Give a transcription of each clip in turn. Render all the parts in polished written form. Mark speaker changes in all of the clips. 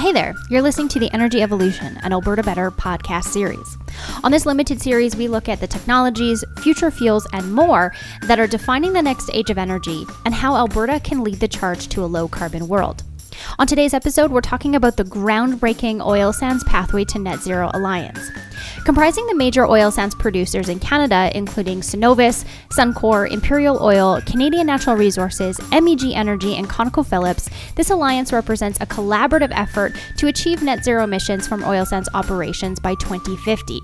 Speaker 1: Hey there, you're listening to the Energy Evolution, an Alberta Better podcast series. On this limited series, we look at the technologies, future fuels, and more that are defining the next age of energy and how Alberta can lead the charge to a low-carbon world. On today's episode, we're talking about the groundbreaking oil sands pathway to net zero alliance. Comprising the major oil sands producers in Canada, including Cenovus, Suncor, Imperial Oil, Canadian Natural Resources, MEG Energy, and ConocoPhillips, this alliance represents a collaborative effort to achieve net zero emissions from oil sands operations by 2050.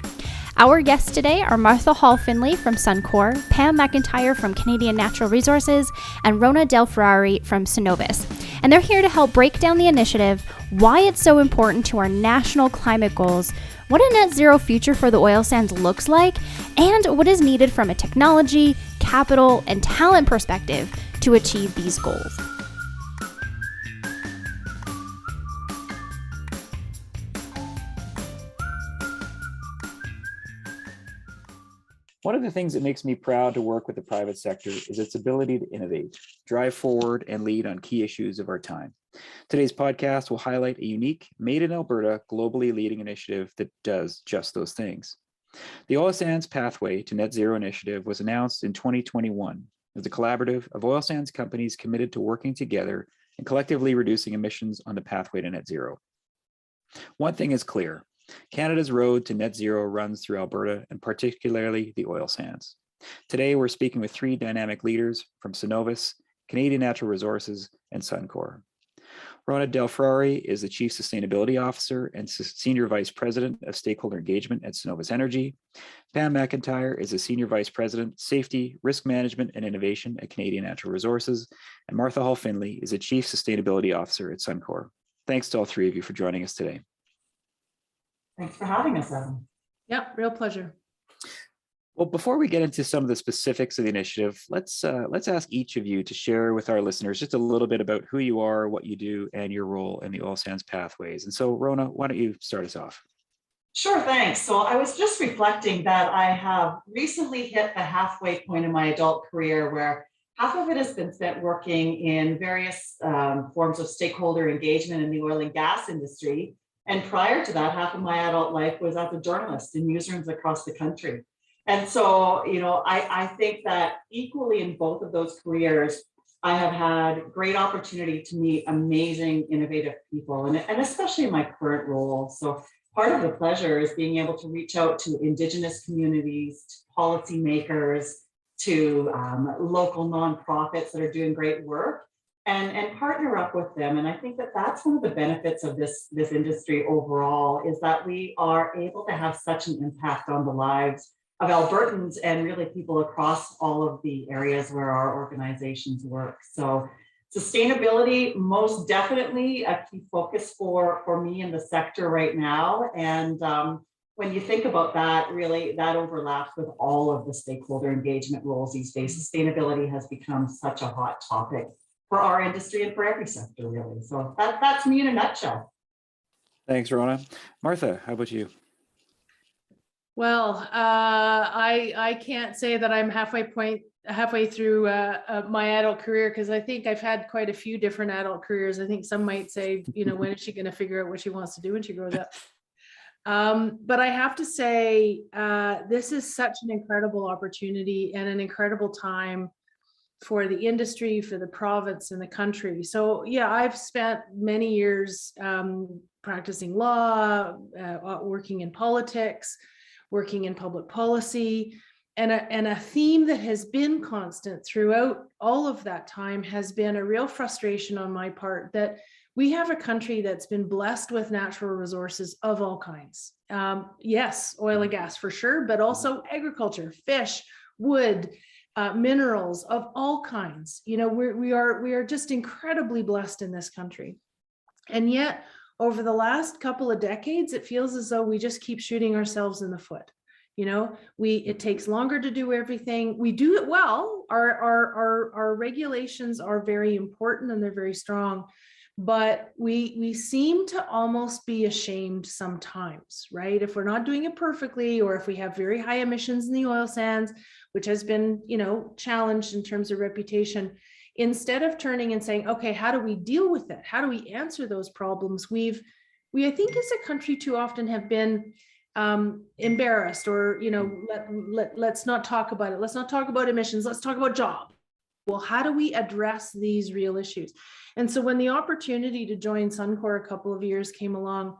Speaker 1: Our guests today are Hall Findlay from Suncor, Pam McIntyre from Canadian Natural Resources, and Rhona del Frari from Cenovus. And they're here to help break down the initiative, why it's so important to our national climate goals, what a net zero future for the oil sands looks like, and what is needed from a technology, capital, and talent perspective to achieve these goals.
Speaker 2: One of the things that makes me proud to work with the private sector is its ability to innovate, drive forward, and lead on key issues of our time. Today's podcast will highlight a unique, made in Alberta, globally leading initiative that does just those things. The Oil Sands Pathway to Net Zero initiative was announced in 2021 as a collaborative of oil sands companies committed to working together and collectively reducing emissions on the pathway to net zero. One thing is clear. Canada's road to net zero runs through Alberta and particularly the oil sands. Today, we're speaking with three dynamic leaders from Cenovus, Canadian Natural Resources, and Suncor. Rhona del Frari is the Chief Sustainability Officer and Senior Vice President of Stakeholder Engagement at Cenovus Energy. Pam McIntyre is the Senior Vice President, Safety, Risk Management, and Innovation at Canadian Natural Resources. And Hall Findlay is the Chief Sustainability Officer at Suncor. Thanks to all three of you for joining us today.
Speaker 3: Thanks for having us, Evan.
Speaker 4: Yeah, real pleasure.
Speaker 2: Well, before we get into some of the specifics of the initiative, let's ask each of you to share with our listeners just a little bit about who you are, what you do, and your role in the oil sands pathways. And so, Rhona, why don't you start us off?
Speaker 3: Sure, thanks. So I was just reflecting that I have recently hit the halfway point in my adult career where half of it has been spent working in various forms of stakeholder engagement in the oil and gas industry. And prior to that, half of my adult life was as a journalist in newsrooms across the country. And so, I think that equally in both of those careers, I have had great opportunity to meet amazing, innovative people, and especially in my current role. So part of the pleasure is being able to reach out to Indigenous communities, to policymakers, to local nonprofits that are doing great work, and partner up with them. And I think that that's one of the benefits of this industry overall, is that we are able to have such an impact on the lives of Albertans and really people across all of the areas where our organizations work. So sustainability, most definitely a key focus for me in the sector right now. And when you think about that, really that overlaps with all of the stakeholder engagement roles these days. Sustainability has become such a hot topic for our industry and for every sector, really. So that's me in a nutshell.
Speaker 2: Thanks, Rhona. Martha, how about you?
Speaker 4: Well, I can't say that I'm halfway through my adult career, because I think I've had quite a few different adult careers. I think some might say, when is she going to figure out what she wants to do when she grows up? But I have to say, this is such an incredible opportunity and an incredible time for the industry, for the province and the country. So yeah, I've spent many years practicing law, working in politics, working in public policy, and a theme that has been constant throughout all of that time has been a real frustration on my part that we have a country that's been blessed with natural resources of all kinds. Yes, oil and gas for sure, but also agriculture, fish, wood, minerals of all kinds. We are just incredibly blessed in this country. And yet, over the last couple of decades, it feels as though we just keep shooting ourselves in the foot. It takes longer to do everything. We do it well. Our regulations are very important and they're very strong, but we seem to almost be ashamed sometimes, right? If we're not doing it perfectly, or if we have very high emissions in the oil sands, which has been, challenged in terms of reputation, instead of turning and saying, okay, how do we deal with it? How do we answer those problems? We've we, I think as a country too often have been embarrassed, or, let's not talk about it. Let's not talk about emissions. Let's talk about jobs. Well, how do we address these real issues? And so when the opportunity to join Suncor a couple of years came along,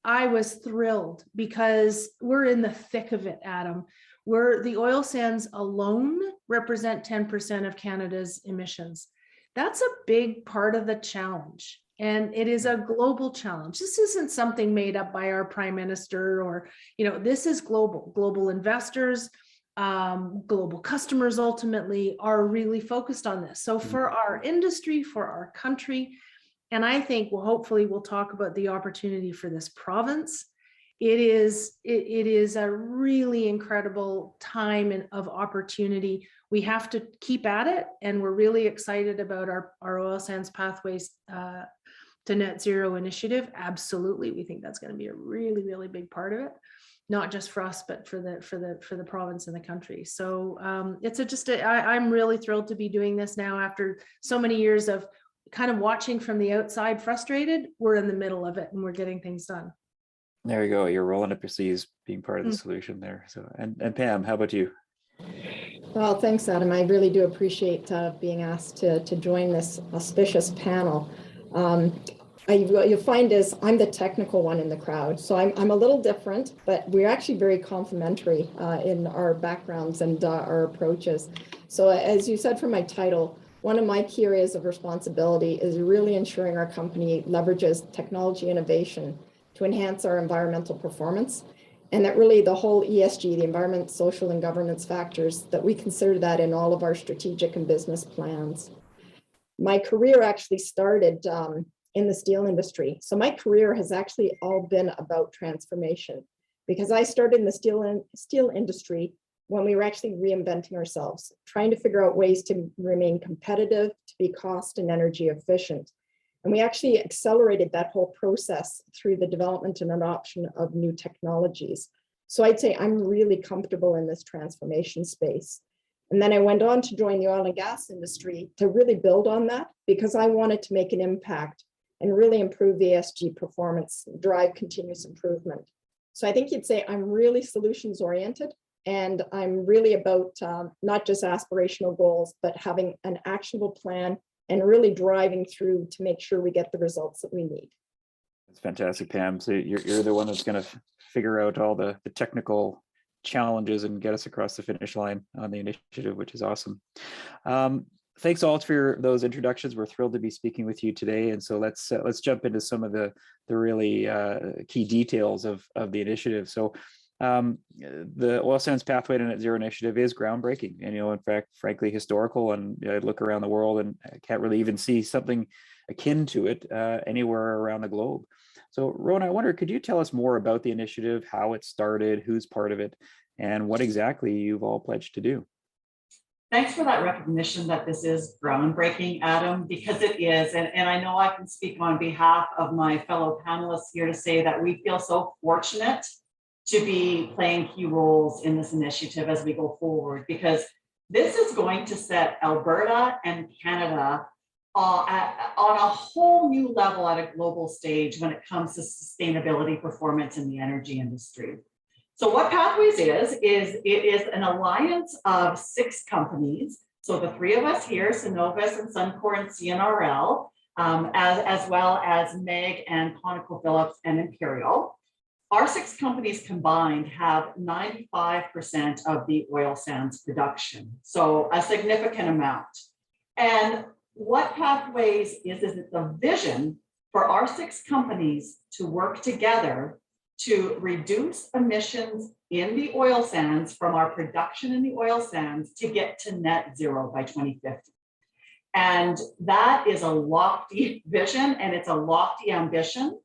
Speaker 4: I was thrilled, because we're in the thick of it, Adam. Where the oil sands alone represent 10% of Canada's emissions. That's a big part of the challenge. And it is a global challenge. This isn't something made up by our prime minister, or, this is global investors, global customers ultimately are really focused on this. So for our industry, for our country, and I think, well, hopefully we'll talk about the opportunity for this province. It is a really incredible time of opportunity. We have to keep at it, and we're really excited about our oil sands pathways to net zero initiative. Absolutely, we think that's going to be a really, really big part of it, not just for us, but for the province and the country. So I'm really thrilled to be doing this now after so many years of kind of watching from the outside, frustrated. We're in the middle of it, and we're getting things done.
Speaker 2: There you go. You're rolling up your sleeves, being part of the solution there. So, and Pam, how about you?
Speaker 5: Well, thanks, Adam. I really do appreciate being asked to join this auspicious panel. What you'll find is I'm the technical one in the crowd, so I'm a little different, but we're actually very complementary in our backgrounds and our approaches. So as you said from my title, one of my key areas of responsibility is really ensuring our company leverages technology innovation to enhance our environmental performance, and that really the whole ESG, the environment, social, and governance factors, that we consider that in all of our strategic and business plans. My career actually started in the steel industry. So my career has actually all been about transformation, because I started in the steel industry when we were actually reinventing ourselves, trying to figure out ways to remain competitive, to be cost and energy efficient. And we actually accelerated that whole process through the development and adoption of new technologies. So I'd say I'm really comfortable in this transformation space. And then I went on to join the oil and gas industry to really build on that, because I wanted to make an impact and really improve ESG performance, drive continuous improvement. So I think you'd say I'm really solutions oriented, and I'm really about not just aspirational goals, but having an actionable plan and really driving through to make sure we get the results that we need.
Speaker 2: That's fantastic, Pam. So you're the one that's going to figure out all the technical challenges and get us across the finish line on the initiative, which is awesome. Thanks all for those introductions. We're thrilled to be speaking with you today. And so let's jump into some of the really key details of the initiative. So the Oil Sands Pathway to Net Zero initiative is groundbreaking, and in fact, frankly, historical. And I look around the world and I can't really even see something akin to it anywhere around the globe. So, Rhona, I wonder, could you tell us more about the initiative, how it started, who's part of it, and what exactly you've all pledged to do?
Speaker 3: Thanks for that recognition that this is groundbreaking, Adam, because it is. And I know I can speak on behalf of my fellow panelists here to say that we feel so fortunate to be playing key roles in this initiative as we go forward, because this is going to set Alberta and Canada on a whole new level at a global stage when it comes to sustainability performance in the energy industry. So what Pathways is it is an alliance of 6 companies. So the 3 of us here, Cenovus and Suncor and CNRL, as well as MEG and ConocoPhillips and Imperial. Our 6 companies combined have 95% of the oil sands production, so a significant amount. And what Pathways is the vision for our 6 companies to work together to reduce emissions in the oil sands from our production in the oil sands to get to net zero by 2050. And that is a lofty vision, and it's a lofty ambition.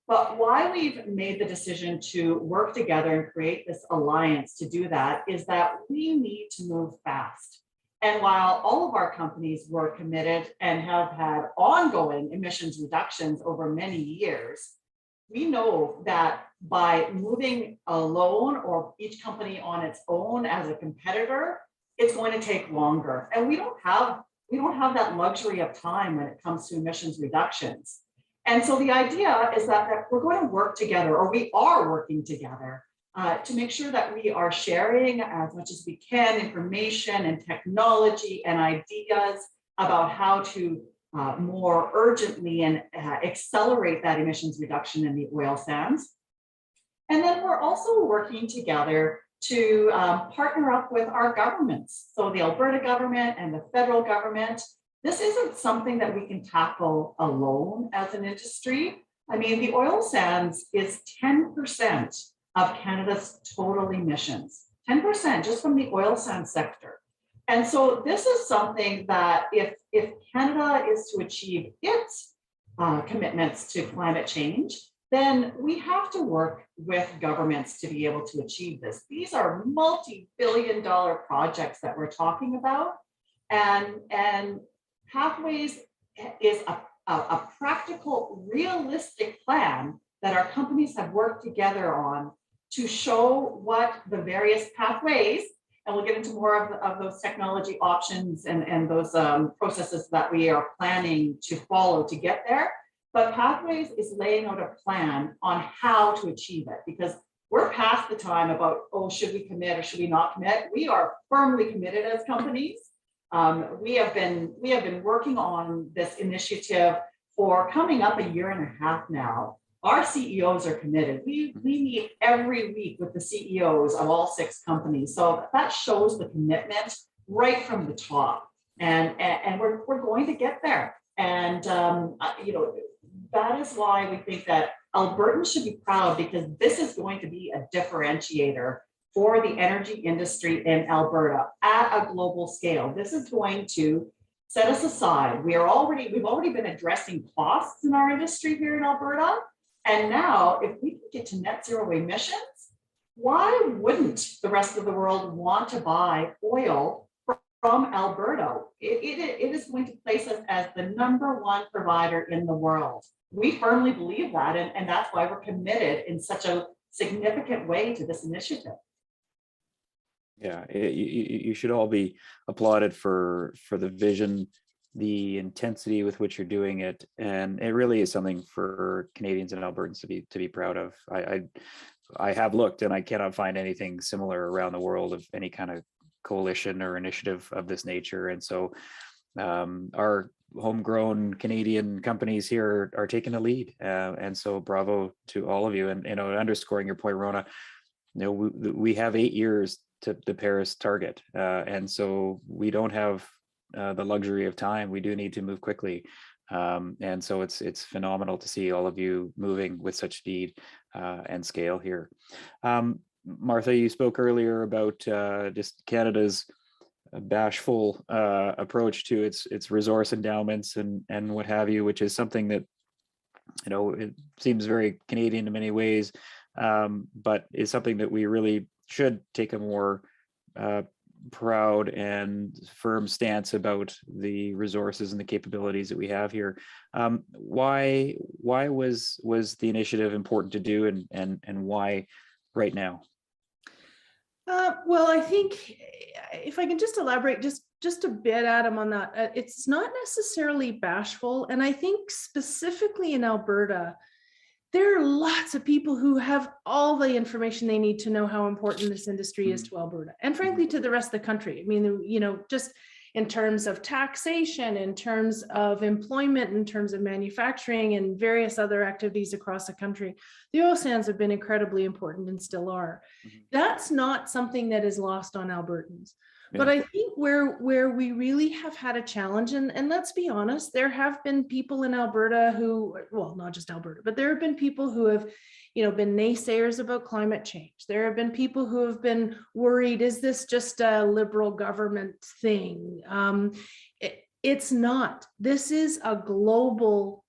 Speaker 3: But why we've made the decision to work together and create this alliance to do that is that we need to move fast. And while all of our companies were committed and have had ongoing emissions reductions over many years, we know that by moving alone or each company on its own as a competitor, it's going to take longer. And we don't have that luxury of time when it comes to emissions reductions. And so the idea is that we're going to work together, or we are working together, to make sure that we are sharing as much as we can information and technology and ideas about how to more urgently and accelerate that emissions reduction in the oil sands. And then we're also working together to partner up with our governments. So the Alberta government and the federal government. This isn't something that we can tackle alone as an industry. I mean, the oil sands is 10% of Canada's total emissions, 10% just from the oil sands sector. And so this is something that if Canada is to achieve its commitments to climate change, then we have to work with governments to be able to achieve this. These are multi-billion-dollar projects that we're talking about. And Pathways is a practical, realistic plan that our companies have worked together on to show what the various pathways, and we'll get into more of those technology options and those processes that we are planning to follow to get there. But Pathways is laying out a plan on how to achieve it, because we're past the time about, oh, should we commit or should we not commit? We are firmly committed as companies. We have been working on this initiative for coming up a year and a half now. Our CEOs are committed. We meet every week with the CEOs of all 6 companies. So that shows the commitment right from the top. And we're going to get there. And that is why we think that Albertans should be proud, because this is going to be a differentiator for the energy industry in Alberta at a global scale. This is going to set us aside. We've already been addressing costs in our industry here in Alberta. And now, if we can get to net zero emissions, why wouldn't the rest of the world want to buy oil from Alberta? It is going to place us as the #1 provider in the world. We firmly believe that, and that's why we're committed in such a significant way to this initiative.
Speaker 2: Yeah, you should all be applauded for the vision, the intensity with which you're doing it, and it really is something for Canadians and Albertans to be proud of. I have looked, and I cannot find anything similar around the world of any kind of coalition or initiative of this nature. And so our homegrown Canadian companies here are taking the lead, and so bravo to all of you. And underscoring your point, Rhona, we have 8 years to the Paris target, and so we don't have the luxury of time. We do need to move quickly, and so it's phenomenal to see all of you moving with such speed and scale here. Martha, you spoke earlier about just Canada's bashful approach to its resource endowments and what have you, which is something that it seems very Canadian in many ways, but is something that we really should take a more proud and firm stance about the resources and the capabilities that we have here. Why was the initiative important to do, and why right now?
Speaker 4: Well, I think if I can just elaborate just a bit, Adam, on that, it's not necessarily bashful. And I think specifically in Alberta, there are lots of people who have all the information they need to know how important this industry is to Alberta, and frankly, to the rest of the country. I mean, just in terms of taxation, in terms of employment, in terms of manufacturing and various other activities across the country, the oil sands have been incredibly important and still are. That's not something that is lost on Albertans. Yeah. But I think where we really have had a challenge, and let's be honest, there have been people in Alberta who, well, not just Alberta, but there have been people who have been naysayers about climate change. There have been people who have been worried, is this just a Liberal government thing? It's not. This is a global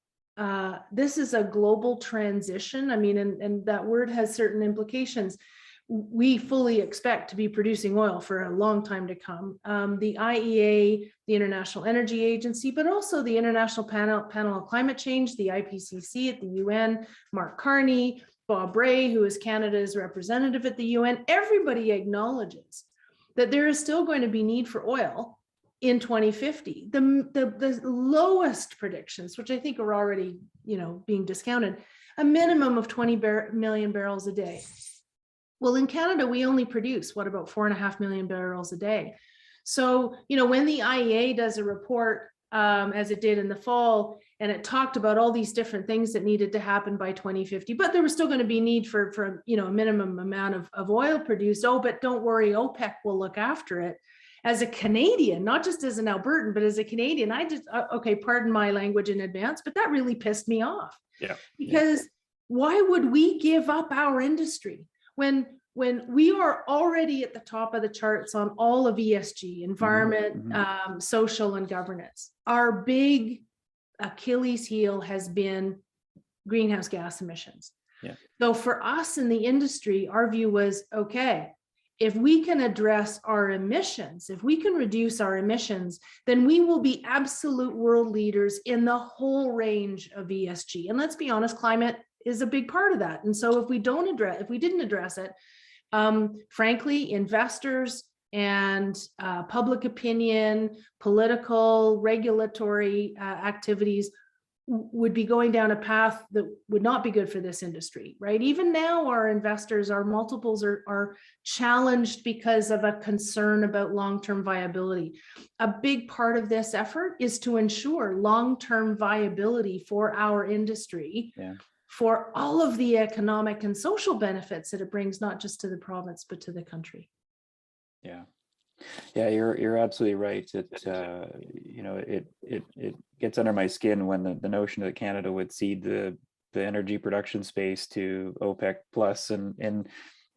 Speaker 4: transition. I mean, and that word has certain implications. We fully expect to be producing oil for a long time to come. The IEA, the International Energy Agency, but also the International Panel on Climate Change, the IPCC at the UN, Mark Carney, Bob Ray, who is Canada's representative at the UN, everybody acknowledges that there is still going to be need for oil in 2050. The lowest predictions, which I think are already, being discounted, a minimum of 20 million barrels a day. Well, in Canada, we only produce about 4.5 million barrels a day. So, when the IEA does a report, as it did in the fall, and it talked about all these different things that needed to happen by 2050, but there was still going to be need for a minimum amount of oil produced. Oh, but don't worry, OPEC will look after it. As a Canadian, not just as an Albertan, but as a Canadian, I just, okay, pardon my language in advance, but that really pissed me off.
Speaker 2: Yeah.
Speaker 4: Because why would we give up our industry when we are already at the top of the charts on all of ESG, environment, social, and governance? Our big Achilles heel has been greenhouse gas emissions.
Speaker 2: Yeah.
Speaker 4: So for us in the industry, our view was, okay, if we can address our emissions, if we can reduce our emissions, then we will be absolute world leaders in the whole range of ESG. And let's be honest, climate is a big part of that. And so if we didn't address it, frankly, investors and public opinion, political, regulatory activities would be going down a path that would not be good for this industry, right? Even now, our investors, our multiples are challenged because of a concern about long-term viability. A big part of this effort is to ensure long-term viability for our industry, for all of the economic and social benefits that it brings, not just to the province, but to the country.
Speaker 2: Yeah, you're absolutely right. It gets under my skin when the notion that Canada would cede the energy production space to OPEC plus, and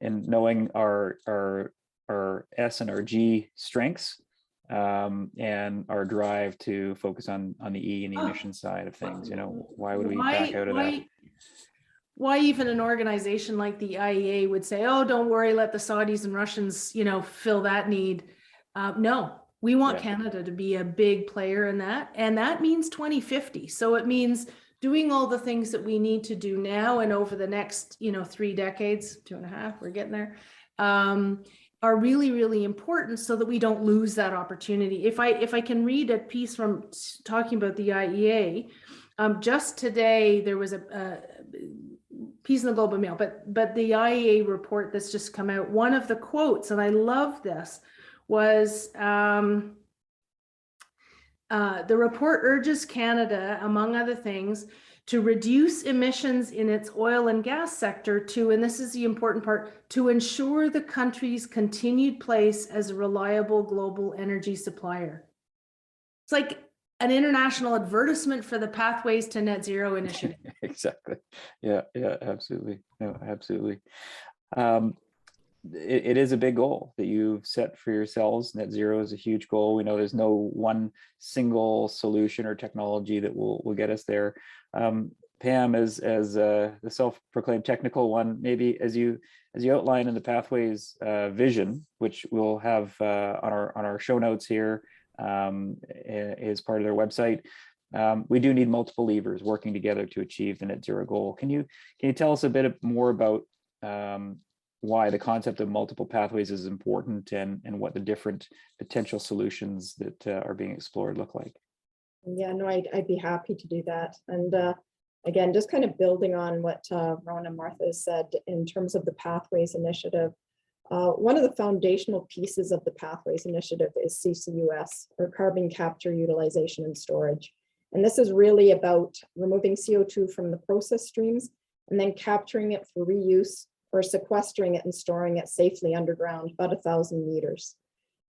Speaker 2: knowing our S and our G strengths, and our drive to focus on the E and the emission side of things. Why would we back out of that?
Speaker 4: Why even an organization like the IEA would say, oh, don't worry, let the Saudis and Russians, fill that need. No, we want Canada to be a big player in that. And that means 2050. So it means doing all the things that we need to do now and over the next, 3 decades, 2.5, we're getting there, are really, really important so that we don't lose that opportunity. If I can read a piece from talking about the IEA, just today, there was a piece in the Globe and Mail, but the IEA report that's just come out, one of the quotes, and I love this, was the report urges Canada, among other things, to reduce emissions in its oil and gas sector to, and this is the important part, to ensure the country's continued place as a reliable global energy supplier. It's like an international advertisement for the Pathways to Net Zero initiative.
Speaker 2: Exactly. Yeah, absolutely. No, absolutely. It is a big goal that you've set for yourselves. Net zero is a huge goal. We know there's no one single solution or technology that will get us there. Pam, as the self-proclaimed technical one, maybe as you outline in the Pathways vision, which we'll have on our show notes here, as part of their website, we do need multiple levers working together to achieve the net zero goal. Can you tell us a bit more about why the concept of multiple pathways is important, and what the different potential solutions that are being explored look like?
Speaker 5: Yeah, no, I'd be happy to do that. And again, just kind of building on what Rhona and Martha said in terms of the Pathways Initiative. One of the foundational pieces of the Pathways Initiative is CCUS, or carbon capture, utilization, and storage. And this is really about removing CO2 from the process streams and then capturing it for reuse, or sequestering it and storing it safely underground, about 1,000 meters.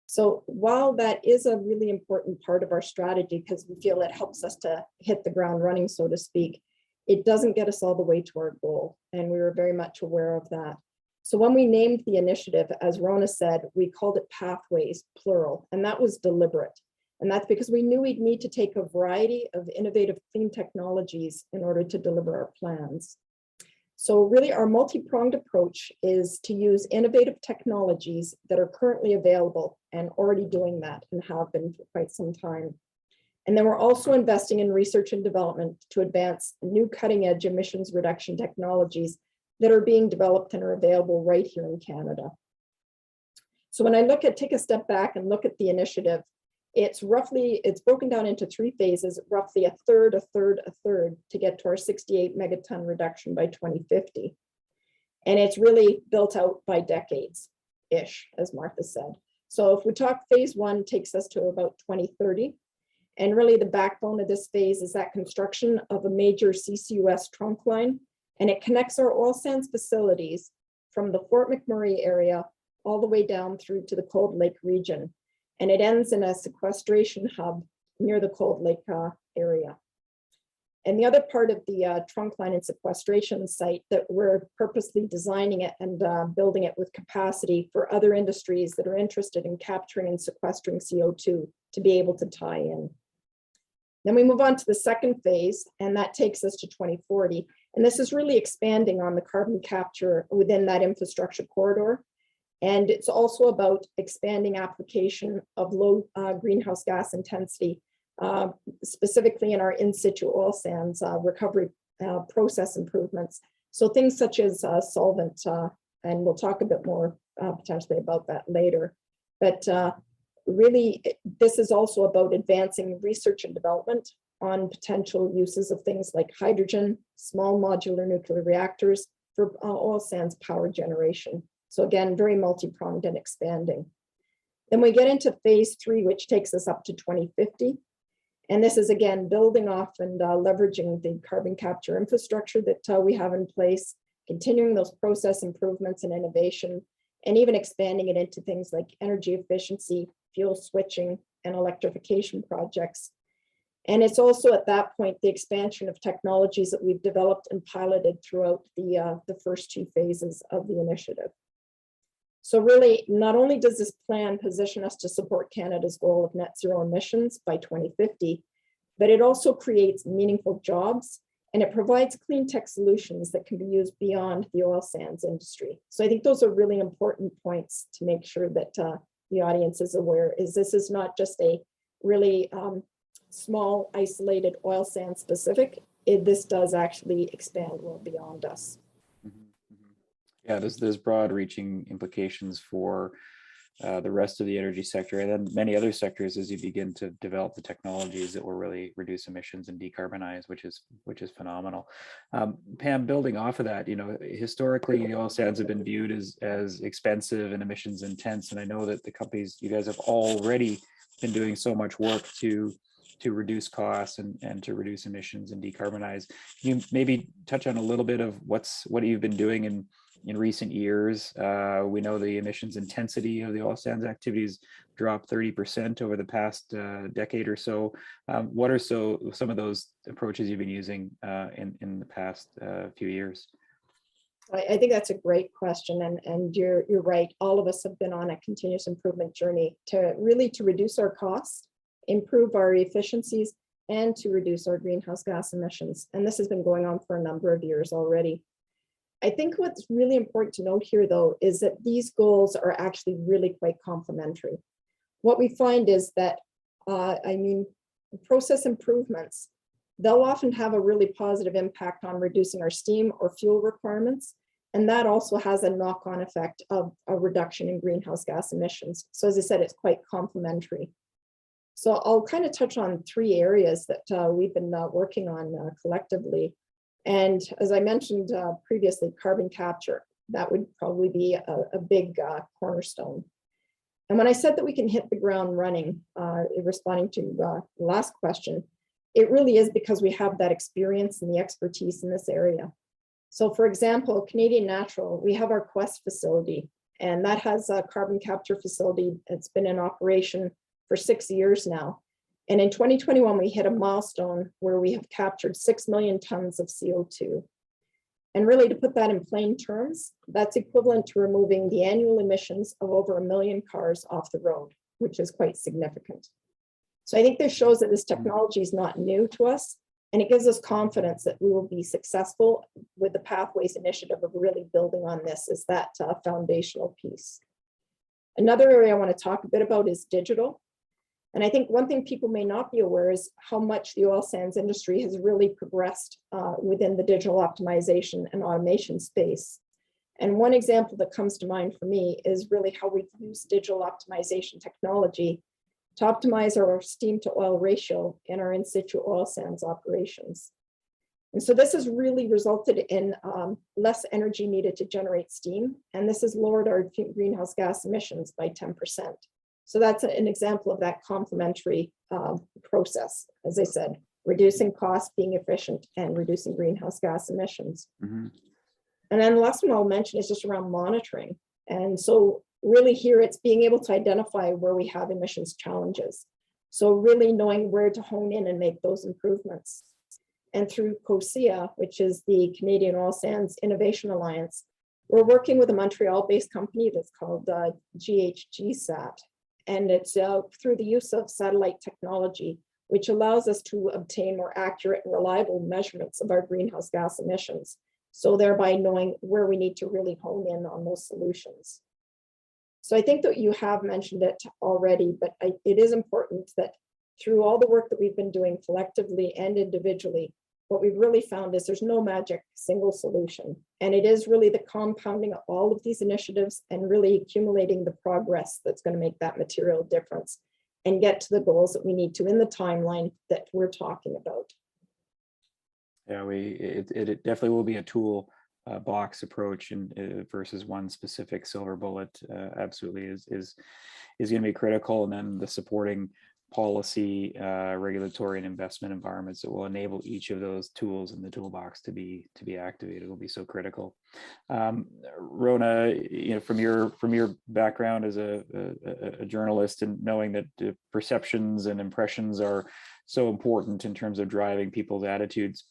Speaker 5: So while that is a really important part of our strategy, because we feel it helps us to hit the ground running, so to speak, it doesn't get us all the way to our goal. And we were very much aware of that. So when we named the initiative, as Rhona said, we called it Pathways, plural, and that was deliberate. And that's because we knew we'd need to take a variety of innovative clean technologies in order to deliver our plans. So really our multi-pronged approach is to use innovative technologies that are currently available and already doing that and have been for quite some time. And then we're also investing in research and development to advance new cutting edge emissions reduction technologies that are being developed and are available right here in Canada. So when I take a step back and look at the initiative, It's broken down into 3 phases, roughly a third, a third, a third, to get to our 68 megaton reduction by 2050. And it's really built out by decades-ish, as Martha said. So if we talk phase 1 takes us to about 2030. And really the backbone of this phase is that construction of a major CCUS trunk line. And it connects our oil sands facilities from the Fort McMurray area all the way down through to the Cold Lake region. And it ends in a sequestration hub near the Cold Lake area. And the other part of the trunk line and sequestration site that we're purposely designing it and building it with capacity for other industries that are interested in capturing and sequestering CO2 to be able to tie in. Then we move on to the second phase, and that takes us to 2040. And this is really expanding on the carbon capture within that infrastructure corridor. And it's also about expanding application of low greenhouse gas intensity, specifically in our in situ oil sands recovery process improvements. So things such as solvent, and we'll talk a bit more potentially about that later. But really, this is also about advancing research and development on potential uses of things like hydrogen, small modular nuclear reactors for oil sands power generation. So again, very multi-pronged and expanding. Then we get into phase 3, which takes us up to 2050. And this is again, building off and leveraging the carbon capture infrastructure that we have in place, continuing those process improvements and innovation, and even expanding it into things like energy efficiency, fuel switching, and electrification projects. And it's also at that point, the expansion of technologies that we've developed and piloted throughout the first 2 phases of the initiative. So really, not only does this plan position us to support Canada's goal of net zero emissions by 2050, but it also creates meaningful jobs, and it provides clean tech solutions that can be used beyond the oil sands industry. So I think those are really important points to make sure that the audience is aware, is this is not just a really small, isolated oil sand specific. This does actually expand well beyond us.
Speaker 2: Yeah, there's broad-reaching implications for the rest of the energy sector and then many other sectors as you begin to develop the technologies that will really reduce emissions and decarbonize, which is phenomenal. Pam, building off of that, you know, historically the oil sands have been viewed as expensive and emissions intense, and I know that the companies, you guys have already been doing so much work to reduce costs and to reduce emissions and decarbonize. Can you maybe touch on a little bit of what you've been doing in recent years? We know the emissions intensity of the oil sands activities dropped 30% over the past decade or so. What are some of those approaches you've been using in the past few years?
Speaker 5: I think that's a great question, and you're right. All of us have been on a continuous improvement journey to reduce our costs, improve our efficiencies, and to reduce our greenhouse gas emissions. And this has been going on for a number of years already. I think what's really important to note here, though, is that these goals are actually really quite complementary. What we find is that, process improvements, they'll often have a really positive impact on reducing our steam or fuel requirements. And that also has a knock-on effect of a reduction in greenhouse gas emissions. So as I said, it's quite complementary. So I'll kind of touch on 3 areas that we've been working on collectively. And as I mentioned previously, carbon capture, that would probably be a big cornerstone. And when I said that we can hit the ground running, responding to the last question, it really is because we have that experience and the expertise in this area. So for example, Canadian Natural, we have our Quest facility, and that has a carbon capture facility. It's been in operation for 6 years now. And in 2021, we hit a milestone where we have captured 6 million tons of CO2. And really, to put that in plain terms, that's equivalent to removing the annual emissions of over 1 million cars off the road, which is quite significant. So I think this shows that this technology is not new to us, and it gives us confidence that we will be successful with the Pathways initiative of really building on this as that foundational piece. Another area I want to talk a bit about is digital. And I think one thing people may not be aware is how much the oil sands industry has really progressed within the digital optimization and automation space. And one example that comes to mind for me is really how we've used digital optimization technology to optimize our steam to oil ratio in our in situ oil sands operations. And so this has really resulted in less energy needed to generate steam, and this has lowered our greenhouse gas emissions by 10%. So that's an example of that complementary process, as I said, reducing costs, being efficient, and reducing greenhouse gas emissions.
Speaker 2: Mm-hmm.
Speaker 5: And then the last one I'll mention is just around monitoring. And so really here it's being able to identify where we have emissions challenges. So really knowing where to hone in and make those improvements. And through COSIA, which is the Canadian Oil Sands Innovation Alliance, we're working with a Montreal-based company that's called GHGSat. And it's through the use of satellite technology, which allows us to obtain more accurate and reliable measurements of our greenhouse gas emissions. So thereby knowing where we need to really hone in on those solutions. So I think that you have mentioned it already, but it is important that through all the work that we've been doing collectively and individually, what we've really found is there's no magic single solution. And it is really the compounding of all of these initiatives and really accumulating the progress that's going to make that material difference and get to the goals that we need to in the timeline that we're talking about.
Speaker 2: Yeah, it definitely will be a tool box approach and versus one specific silver bullet. Absolutely is going to be critical, and then the supporting policy, regulatory, and investment environments that will enable each of those tools in the toolbox to be activated will be so critical. Rhona, from your background as a journalist and knowing that the perceptions and impressions are so important in terms of driving people's attitudes,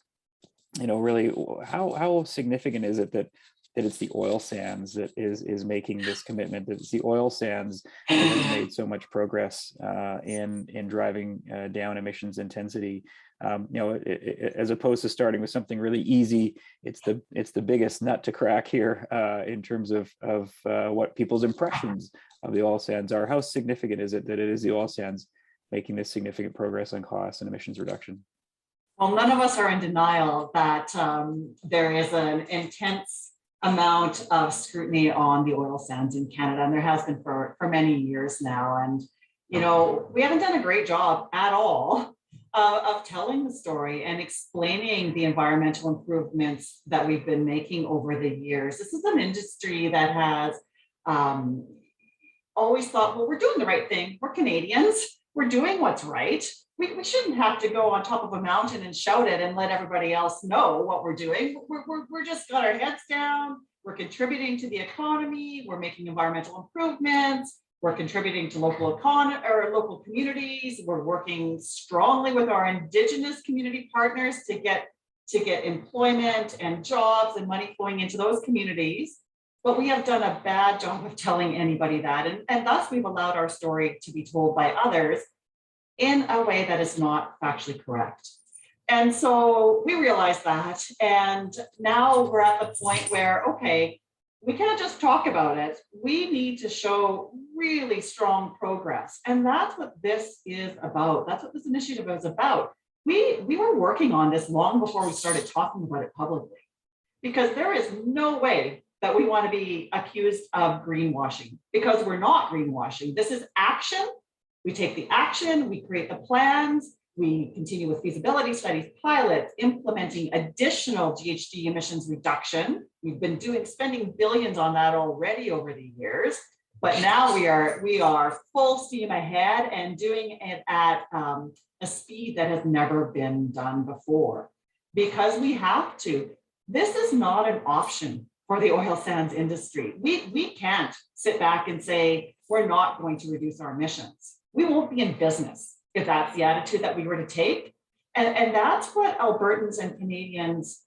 Speaker 2: really, how significant is it that it's the oil sands that is making this commitment, that it's the oil sands that have made so much progress in driving down emissions intensity, as opposed to starting with something really easy. It's the biggest nut to crack here in terms of what people's impressions of the oil sands are. How significant is it that it is the oil sands making this significant progress on costs and emissions reduction?
Speaker 3: Well, none of us are in denial that there is an intense amount of scrutiny on the oil sands in Canada, and there has been for many years now. And we haven't done a great job at all of telling the story and explaining the environmental improvements that we've been making over the years. This is an industry that has always thought, well, we're doing the right thing. We're Canadians. We're doing what's right. We shouldn't have to go on top of a mountain and shout it and let everybody else know what we're doing. We're just got our heads down. We're contributing to the economy. We're making environmental improvements. We're contributing to local communities. We're working strongly with our Indigenous community partners to get employment and jobs and money flowing into those communities. But we have done a bad job of telling anybody that. And thus we've allowed our story to be told by others in a way that is not factually correct. And so we realized that, and now we're at the point where, okay, we can't just talk about it. We need to show really strong progress. And that's what this is about. That's what this initiative is about. We were working on this long before we started talking about it publicly, because there is no way that we want to be accused of greenwashing, because we're not greenwashing. This is action. We take the action, we create the plans, we continue with feasibility studies, pilots, implementing additional GHG emissions reduction. We've been spending billions on that already over the years, but now we are full steam ahead and doing it at a speed that has never been done before, because we have to. This is not an option for the oil sands industry. We can't sit back and say, we're not going to reduce our emissions. We won't be in business if that's the attitude that we were to take. And that's what Albertans and Canadians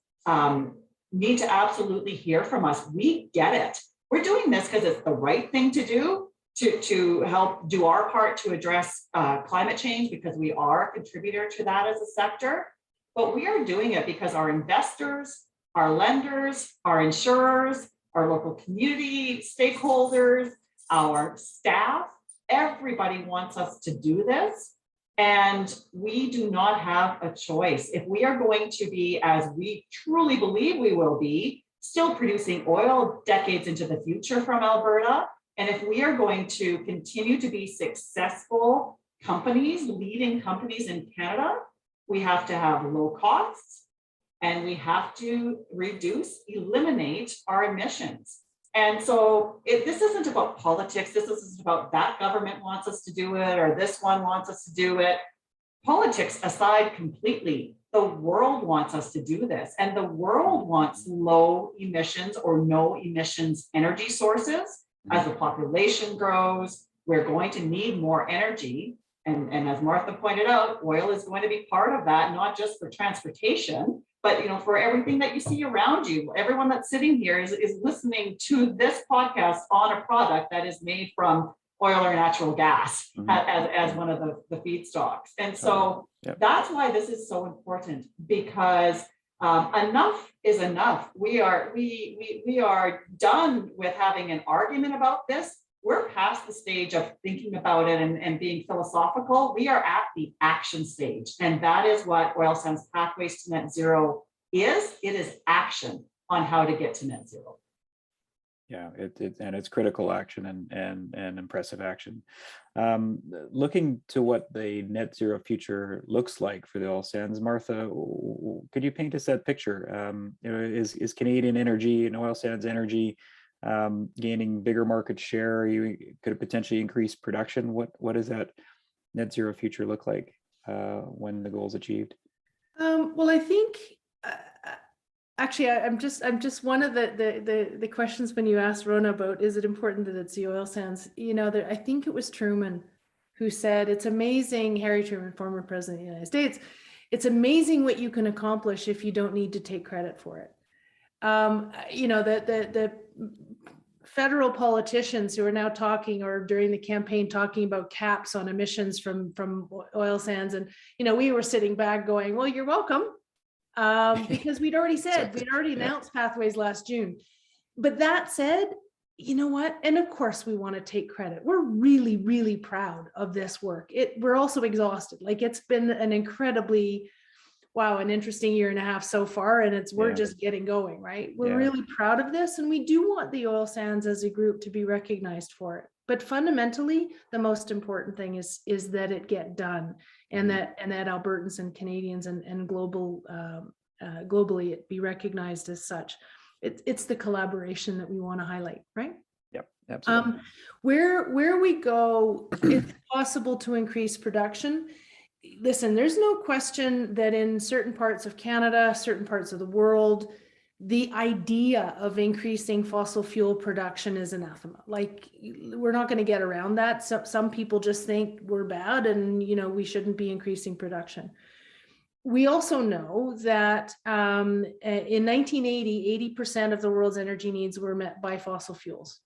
Speaker 3: need to absolutely hear from us. We get it. We're doing this because it's the right thing to do to help do our part to address climate change, because we are a contributor to that as a sector. But we are doing it because our investors, our lenders, our insurers, our local community stakeholders, our staff, everybody wants us to do this, and we do not have a choice. If we are going to be, as we truly believe we will be, still producing oil decades into the future from Alberta, and if we are going to continue to be successful companies, leading companies in Canada, we have to have low costs, and we have to eliminate our emissions. And so this isn't about politics. This isn't about that government wants us to do it or this one wants us to do it. Politics aside completely, the world wants us to do this. And the world wants low emissions or no emissions energy sources. As the population grows, we're going to need more energy. And as Martha pointed out, oil is going to be part of that, not just for transportation, but for everything that you see around you. Everyone that's sitting here is listening to this podcast on a product that is made from oil or natural gas as one of the feedstocks. And so that's why this is so important, because enough is enough. We are done with having an argument about this. We're past the stage of thinking about it and being philosophical. We are at the action stage. And that is what Oil Sands Pathways to Net Zero is. It is action on how to get to net zero.
Speaker 2: Yeah, it's critical action and impressive action. Looking to what the net zero future looks like for the oil sands, Martha, could you paint us that picture? Is Canadian energy and oil sands energy gaining bigger market share? Could it potentially increase production? What does that net zero future look like when the goal is achieved?
Speaker 4: Well, I think actually I'm just one of the questions when you asked Rhona about is it important that it's the oil sands? I think it was Truman who said it's amazing. Harry Truman, former president of the United States. It's amazing what you can accomplish if you don't need to take credit for it. The federal politicians who are now talking, or during the campaign talking about caps on emissions from oil sands, and we were sitting back going, well, you're welcome, because we'd already announced pathways last June. But that said, you know what, and of course we want to take credit. We're really, really proud of this work. We're also exhausted. Like, it's been an incredibly an interesting year and a half so far, and we're just getting going, right? We're really proud of this, and we do want the oil sands as a group to be recognized for it. But fundamentally, the most important thing is that it get done, and that Albertans and Canadians and globally it be recognized as such. It's the collaboration that we want to highlight, right?
Speaker 2: Yep, absolutely.
Speaker 4: Where we go, it's possible to increase production. Listen, there's no question that in certain parts of Canada, certain parts of the world, the idea of increasing fossil fuel production is anathema. Like, we're not going to get around that. So, some people just think we're bad and, we shouldn't be increasing production. We also know that in 1980, 80% of the world's energy needs were met by fossil fuels.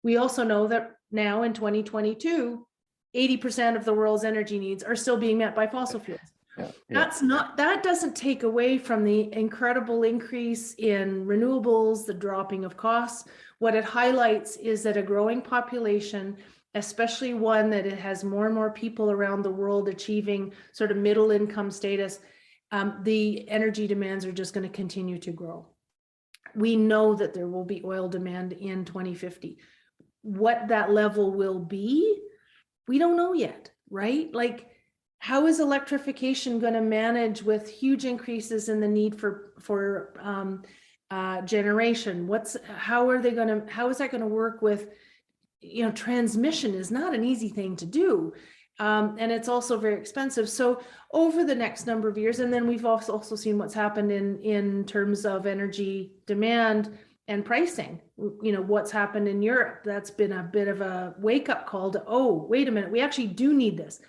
Speaker 4: We also know that now in 2022, 80% of the world's energy needs are still being met by fossil fuels. That doesn't take away from the incredible increase in renewables, the dropping of costs. What it highlights is that a growing population, especially one that it has more and more people around the world achieving sort of middle income status, the energy demands are just going to continue to grow. We know that there will be oil demand in 2050. What that level will be, we don't know yet, right? Like, how is electrification going to manage with huge increases in the need for generation? How is that going to work with, transmission is not an easy thing to do. And it's also very expensive. So over the next number of years, and then we've also seen what's happened in terms of energy demand and pricing, what's happened in Europe. That's been a bit of a wake-up call to, oh, wait a minute, we actually do need this.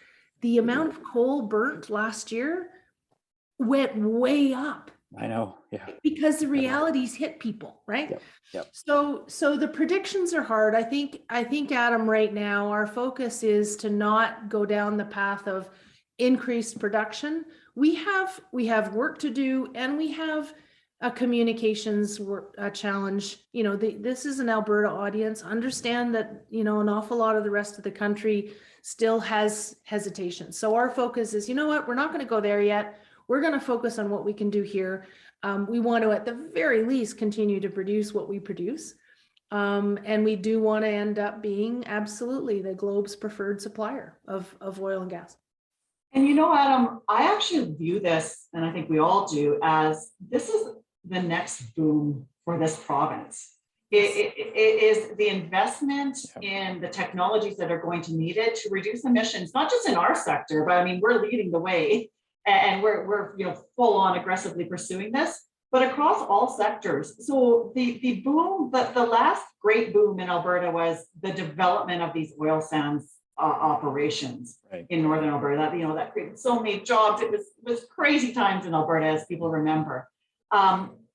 Speaker 4: The amount of coal burnt last year went way up.
Speaker 2: I know, yeah.
Speaker 4: Because the realities hit people, right? Yep. So the predictions are hard. I think, Adam, right now, our focus is to not go down the path of increased production. We have work to do, and we have a communications challenge. This is an Alberta audience. Understand that, an awful lot of the rest of the country still has hesitation. So our focus is, we're not going to go there yet. We're going to focus on what we can do here. We want to, at the very least, continue to produce what we produce. And we do want to end up being absolutely the globe's preferred supplier of oil and gas.
Speaker 3: And you know, Adam, I actually view this, and I think we all do, as this is the next boom for this province. It is the investment in the technologies that are going to need it to reduce emissions, not just in our sector, but I mean, we're leading the way and we're full on aggressively pursuing this, but across all sectors. So the boom, the last great boom in Alberta was the development of these oil sands operations in Northern Alberta. That created so many jobs. It was crazy times in Alberta, as people remember.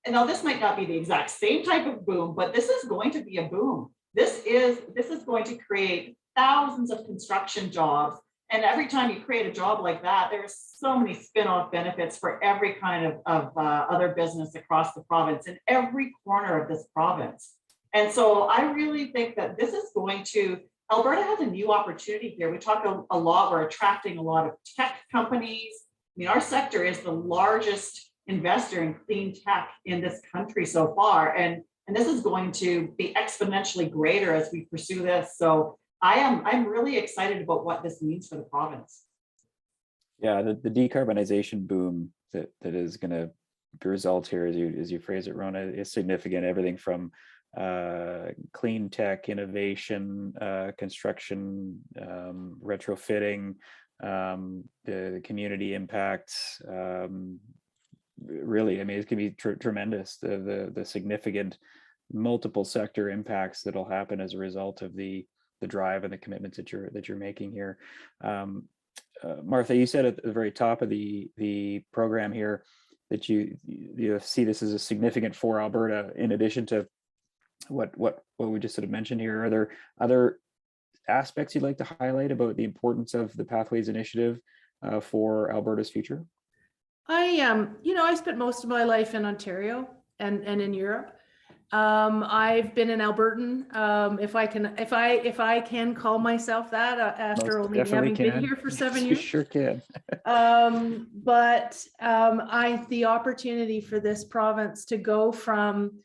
Speaker 3: And now this might not be the exact same type of boom, but this is going to be a boom. This is going to create thousands of construction jobs. And every time you create a job like that, there's so many spin-off benefits for every kind of other business across the province, in every corner of this province. And so I really think that this is going to, Alberta has a new opportunity here. We talk a lot, we're attracting a lot of tech companies. I mean, our sector is the largest investor in clean tech in this country so far. And this is going to be exponentially greater as we pursue this. So I'm really excited about what this means for the province.
Speaker 2: Yeah, the decarbonization boom that is going to result here, as you phrase it, Rhona, is significant. Everything from clean tech, innovation, construction, retrofitting, the community impacts. Really, I mean, it can be tremendous. The significant multiple sector impacts that'll happen as a result of the drive and the commitments that you're making here. Martha, you said at the very top of the program here that you see this as a significant for Alberta, in addition to what we just sort of mentioned here. Are there other aspects you'd like to highlight about the importance of the Pathways Initiative for Alberta's future?
Speaker 4: I spent most of my life in Ontario and in Europe. I've been an Albertan, if I can call myself that, after only having been here for 7 years.
Speaker 2: You sure can.
Speaker 4: But the opportunity for this province to go from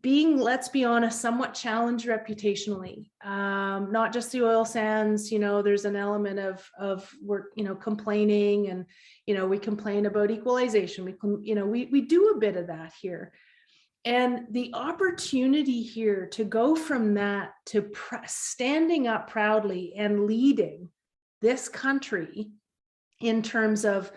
Speaker 4: being, let's be honest, somewhat challenged reputationally, not just the oil sands. There's an element of work, complaining, and we complain about equalization. We do a bit of that here. And the opportunity here to go from that to standing up proudly and leading this country in terms of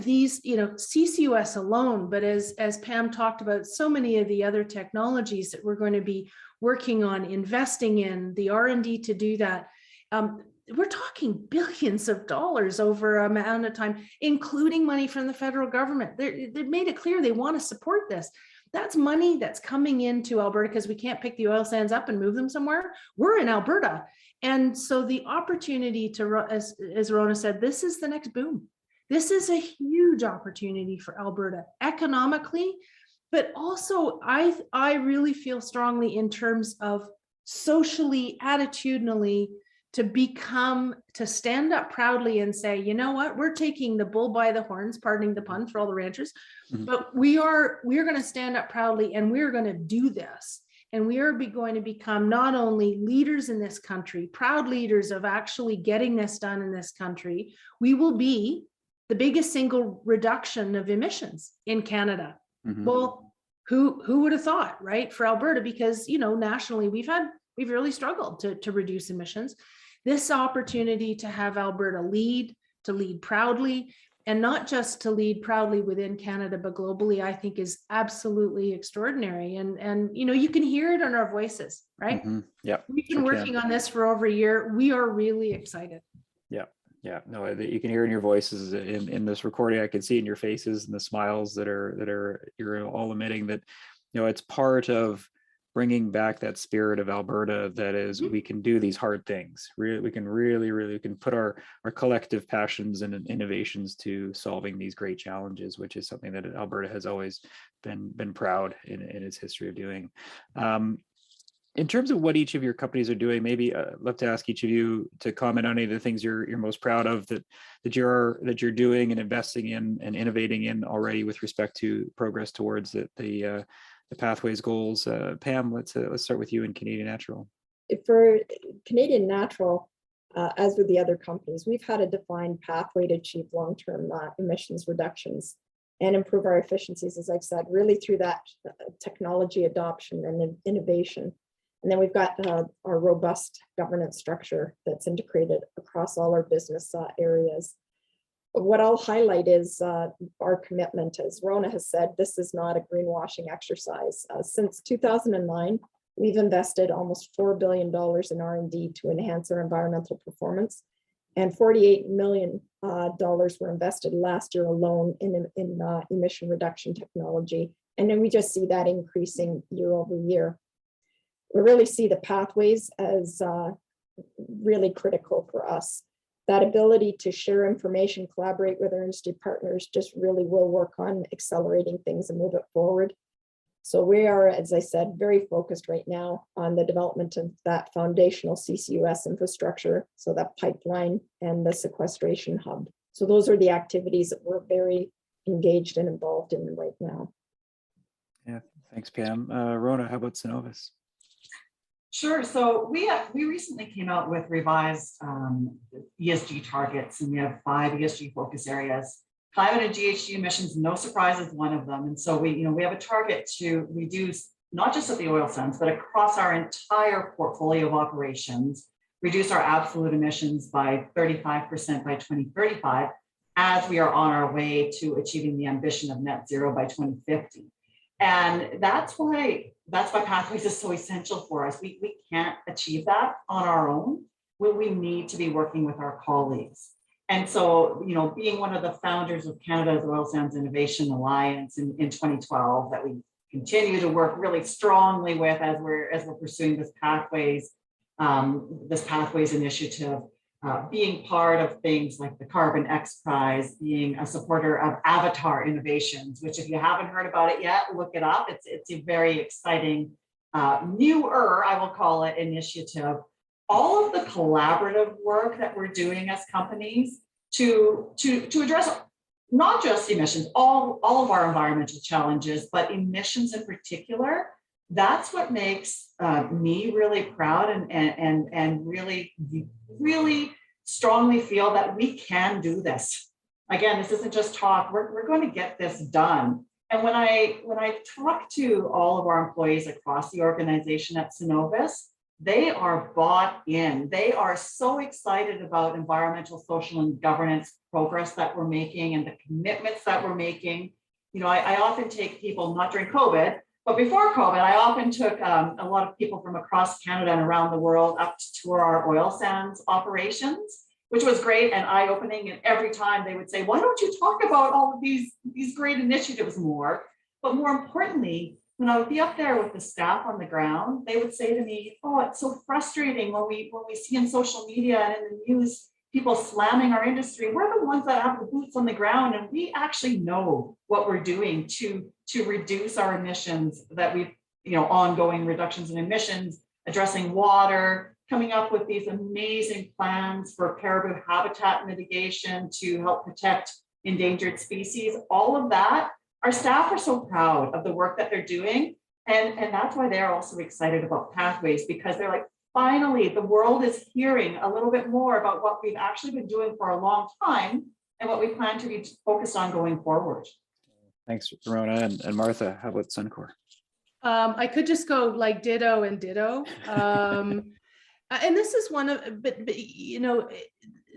Speaker 4: these, CCUS alone, but as Pam talked about, so many of the other technologies that we're going to be working on, investing in, the R&D to do that. We're talking billions of dollars over an amount of time, including money from the federal government. They've made it clear they want to support this. That's money that's coming into Alberta because we can't pick the oil sands up and move them somewhere. We're in Alberta. And so the opportunity to, as Rhona said, this is the next boom. This is a huge opportunity for Alberta economically, but also I really feel strongly in terms of socially, attitudinally, to stand up proudly and say, you know what, we're taking the bull by the horns, pardoning the pun for all the ranchers, but we're going to stand up proudly and we're going to do this. And we are going to become not only leaders in this country, proud leaders of actually getting this done in this country, we will be the biggest single reduction of emissions in Canada. Well, who would have thought, right? For Alberta, because, nationally, we've really struggled to reduce emissions. This opportunity to have Alberta to lead proudly, and not just to lead proudly within Canada, but globally, I think is absolutely extraordinary. And you can hear it in our voices, right?
Speaker 2: Yeah.
Speaker 4: We've been working on this for over a year. We are really excited.
Speaker 2: Yeah, no, you can hear in your voices in this recording. I can see in your faces and the smiles that you're all emitting that, it's part of bringing back that spirit of Alberta that is, we can do these hard things. We can put our collective passions and innovations to solving these great challenges, which is something that Alberta has always been proud in its history of doing. In terms of what each of your companies are doing, maybe I'd love to ask each of you to comment on any of the things you're most proud of that you're doing and investing in and innovating in already with respect to progress towards the the Pathways goals. Pam, let's start with you in Canadian Natural.
Speaker 5: For Canadian Natural, as with the other companies, we've had a defined pathway to achieve long-term emissions reductions and improve our efficiencies, as I've said, really through that technology adoption and innovation. And then we've got our robust governance structure that's integrated across all our business areas. What I'll highlight is our commitment. As Rhona has said, this is not a greenwashing exercise. Since 2009, we've invested almost $4 billion in R&D to enhance our environmental performance, and $48 million were invested last year alone in emission reduction technology. And then we just see that increasing year over year. We really see the pathways as really critical for us. That ability to share information, collaborate with our industry partners, just really will work on accelerating things and move it forward. So we are, as I said, very focused right now on the development of that foundational CCUS infrastructure, so that pipeline and the sequestration hub. So those are the activities that we're very engaged and involved in right now.
Speaker 2: Yeah, thanks, Pam. Rhona, how about Cenovus?
Speaker 3: Sure. So we recently came out with revised ESG targets, and we have 5 ESG focus areas. Climate and GHG emissions, no surprise, is one of them. And so we have a target to reduce, not just at the oil sands, but across our entire portfolio of operations, reduce our absolute emissions by 35% by 2035, as we are on our way to achieving the ambition of net zero by 2050. And that's why Pathways is so essential for us. We can't achieve that on our own. We need to be working with our colleagues. And so, being one of the founders of Canada's Oil Sands Innovation Alliance in 2012, that we continue to work really strongly with as we're pursuing this Pathways initiative, being part of things like the Carbon X Prize, being a supporter of Avatar Innovations, which, if you haven't heard about it yet, look it up. It's a very exciting, newer, I will call it, initiative. All of the collaborative work that we're doing as companies to address not just emissions, all of our environmental challenges, but emissions in particular, that's what makes me really proud and really strongly feel that we can do this. Again, this isn't just talk, we're going to get this done. And when I talk to all of our employees across the organization at Cenovus, they are bought in. They are so excited about environmental, social, and governance progress that we're making and the commitments that we're making. I often take people, not during COVID, but before COVID, I often took a lot of people from across Canada and around the world up to tour our oil sands operations, which was great and eye-opening. And every time they would say, why don't you talk about all of these great initiatives more? But more importantly, when I would be up there with the staff on the ground, they would say to me, oh, it's so frustrating when we see in social media and in the news people slamming our industry. We're the ones that have the boots on the ground, and we actually know what we're doing to reduce our emissions, that we've, ongoing reductions in emissions, addressing water, coming up with these amazing plans for caribou habitat mitigation to help protect endangered species. All of that, our staff are so proud of the work that they're doing. And that's why they're also excited about Pathways, because they're like, finally, the world is hearing a little bit more about what we've actually been doing for a long time and what we plan to be focused on going forward.
Speaker 2: Thanks, Rhona. And Martha, how about Suncor?
Speaker 4: I could just go like ditto and ditto. And this is one of,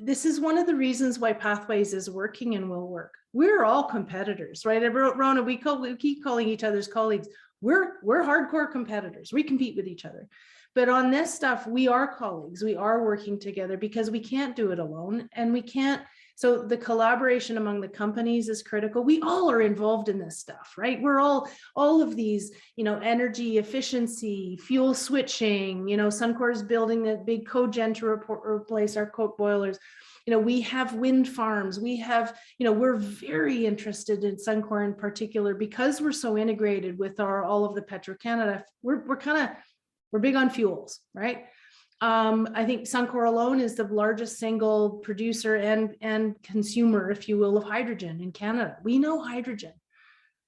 Speaker 4: this is one of the reasons why Pathways is working and will work. We're all competitors, right? Rhona, we keep calling each other's colleagues. We're hardcore competitors. We compete with each other. But on this stuff, we are colleagues. We are working together because we can't do it alone, and we can't. So the collaboration among the companies is critical. We all are involved in this stuff, right? We're all of these, energy efficiency, fuel switching, Suncor is building a big cogen to replace our coke boilers. We have wind farms. We have, we're very interested in Suncor in particular because we're so integrated with all of the Petro-Canada. We're big on fuels, right? I think Suncor alone is the largest single producer and consumer, if you will, of hydrogen in Canada. We know hydrogen.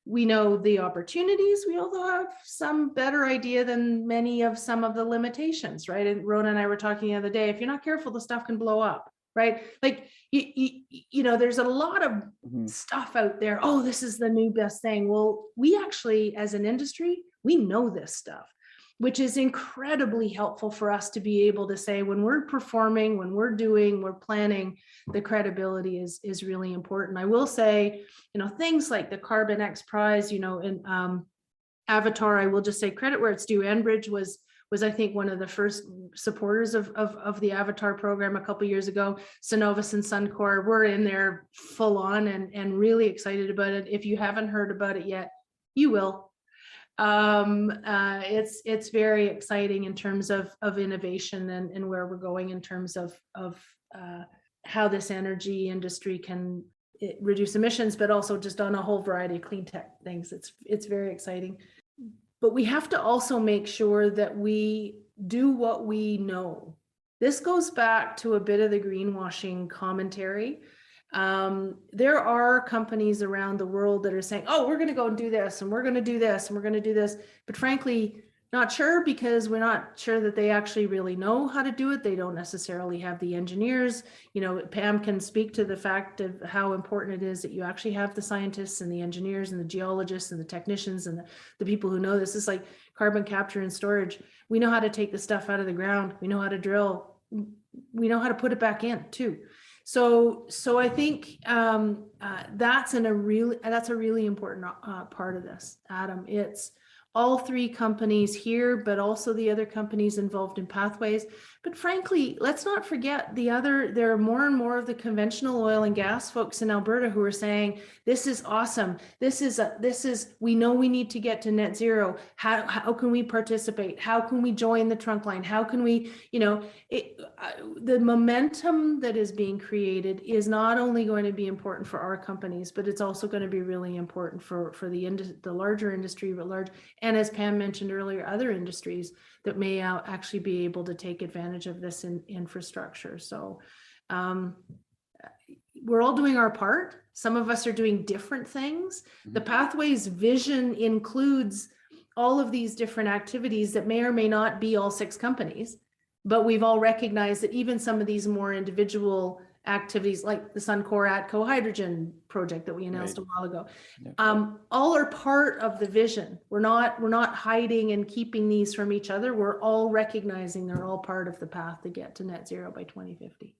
Speaker 4: we know the opportunities. We also have some better idea than many of some of the limitations, right? And Rhona and I were talking the other day, if you're not careful, the stuff can blow up, right? Like, you know, there's a lot of stuff out there. Oh, this is the new best thing. Well, we actually, as an industry, we know this stuff, which is incredibly helpful for us to be able to say, when we're performing, when we're doing, we're planning, the credibility is really important. I will say, you know, things like the Carbon X Prize, you know, in Avatar, I will just say credit where it's due. Enbridge was I think one of the first supporters of the Avatar program a couple of years ago. Cenovus and Suncor were in there full on and really excited about it. If you haven't heard about it yet, you will. It's very exciting in terms of innovation and where we're going in terms of how this energy industry can reduce emissions, but also just on a whole variety of clean tech things. It's very exciting. But we have to also make sure that we do what we know. This goes back to a bit of the greenwashing commentary. There are companies around the world that are saying, oh, we're going to go and do this, and we're going to do this, and we're going to do this. But frankly, not sure, because we're not sure that they actually really know how to do it. They don't necessarily have the engineers. You know, Pam can speak to the fact of how important it is that you actually have the scientists and the engineers and the geologists and the technicians and the people who know this. It's like carbon capture and storage. We know how to take the stuff out of the ground. We know how to drill. We know how to put it back in too. So I think that's a really important part of this, Adam. It's all three companies here, but also the other companies involved in pathways. But frankly, let's not forget there are more and more of the conventional oil and gas folks in Alberta who are saying, this is awesome. We know we need to get to net zero. How can we participate? How can we join the trunk line? How can we, the momentum that is being created is not only going to be important for our companies, but it's also going to be really important for the larger industry, but large, and as Pam mentioned earlier, other industries that may actually be able to take advantage of this in infrastructure. So we're all doing our part. Some of us are doing different things. The Pathways vision includes all of these different activities that may or may not be all six companies, but we've all recognized that even some of these more individual activities like the Suncor ATCO hydrogen project that we announced a while ago, all are part of the vision. We're not hiding and keeping these from each other. We're all recognizing they're all part of the path to get to net zero by 2050.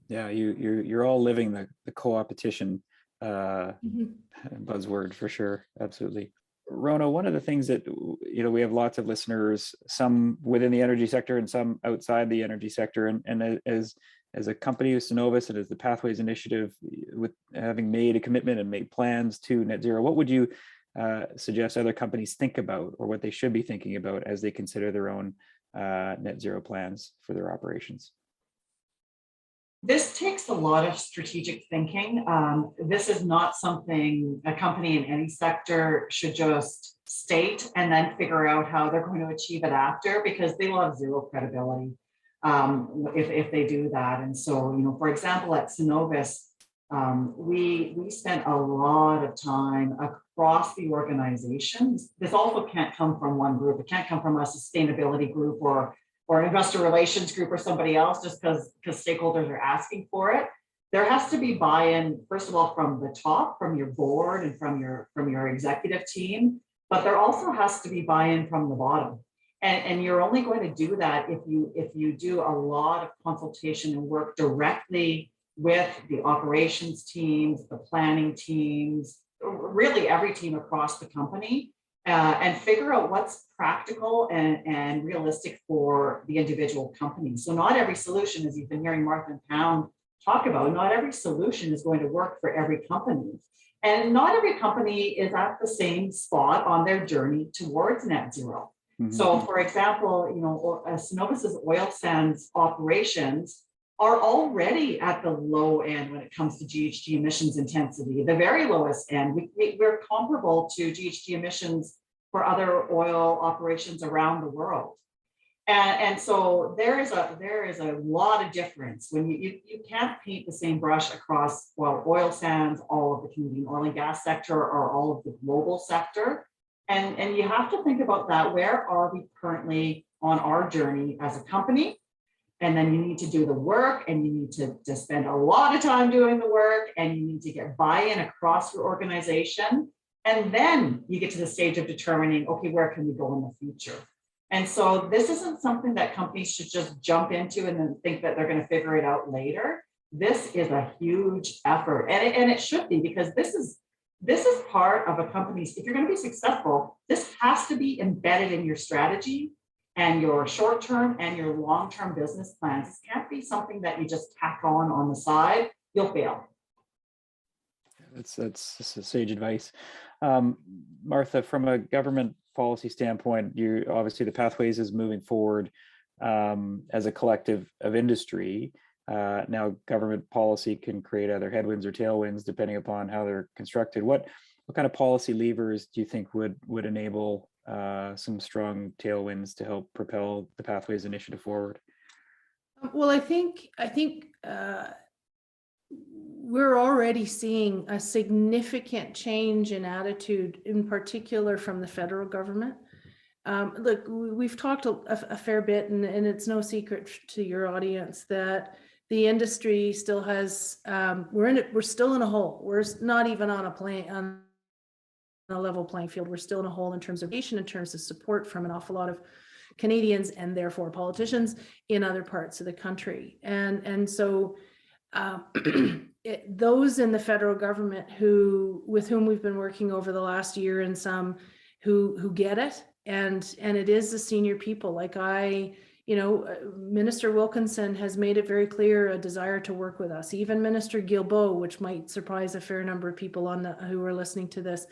Speaker 4: Yeah,
Speaker 2: you're all living the co-opetition buzzword for sure. Absolutely. Rhona, one of the things that, we have lots of listeners, some within the energy sector and some outside the energy sector. And as a company with Cenovus and as the Pathways Initiative, with having made a commitment and made plans to net zero, what would you suggest other companies think about, or what they should be thinking about as they consider their own net zero plans for their operations?
Speaker 3: This takes a lot of strategic thinking. This is not something a company in any sector should just state and then figure out how they're going to achieve it after, because they will have zero credibility if they do that. And so, for example, at Cenovus, we spent a lot of time across the organization. This also can't come from one group. It can't come from a sustainability group or investor relations group or somebody else just because stakeholders are asking for it. There has to be buy-in, first of all, from the top, from your board and from your executive team, but there also has to be buy-in from the bottom. And you're only going to do that if you do a lot of consultation and work directly with the operations teams, the planning teams, really every team across the company, and figure out what's practical and realistic for the individual companies. So not every solution, as you've been hearing Martha and Pam talk about, not every solution is going to work for every company. And not every company is at the same spot on their journey towards net zero. So for example, Cenovus's oil sands operations are already at the low end when it comes to GHG emissions intensity, the very lowest end. We're comparable to GHG emissions for other oil operations around the world. And so there is a lot of difference when you can't paint the same brush across, well, oil sands, all of the Canadian oil and gas sector, or all of the global sector. And you have to think about that. Where are we currently on our journey as a company? And then you need to do the work, and you need to spend a lot of time doing the work, and you need to get buy-in across your organization. And then you get to the stage of determining, okay, where can we go in the future? And so this isn't something that companies should just jump into and then think that they're going to figure it out later. This is a huge effort, and it should be, because this is part of a company's, if you're going to be successful, this has to be embedded in your strategy and your short-term and your long-term business plans. It can't be something that you just tack on the side. You'll fail.
Speaker 2: That's sage advice. Martha, from a government policy standpoint, you obviously the Pathways is moving forward as a collective of industry. Now, government policy can create either headwinds or tailwinds depending upon how they're constructed. What kind of policy levers do you think would enable some strong tailwinds to help propel the Pathways initiative forward?
Speaker 4: Well, I think we're already seeing a significant change in attitude, in particular from the federal government. Look, we've talked a fair bit, and it's no secret to your audience that the industry still has, we're still in a hole. We're not even on a level playing field. We're still in a hole in terms of nation, in terms of support from an awful lot of Canadians and therefore politicians in other parts of the country. And so those in the federal government with whom we've been working over the last year, and some who get it, and it is the senior people. Like Minister Wilkinson has made it very clear a desire to work with us. Even Minister Guilbeault, which might surprise a fair number of people who are listening to this,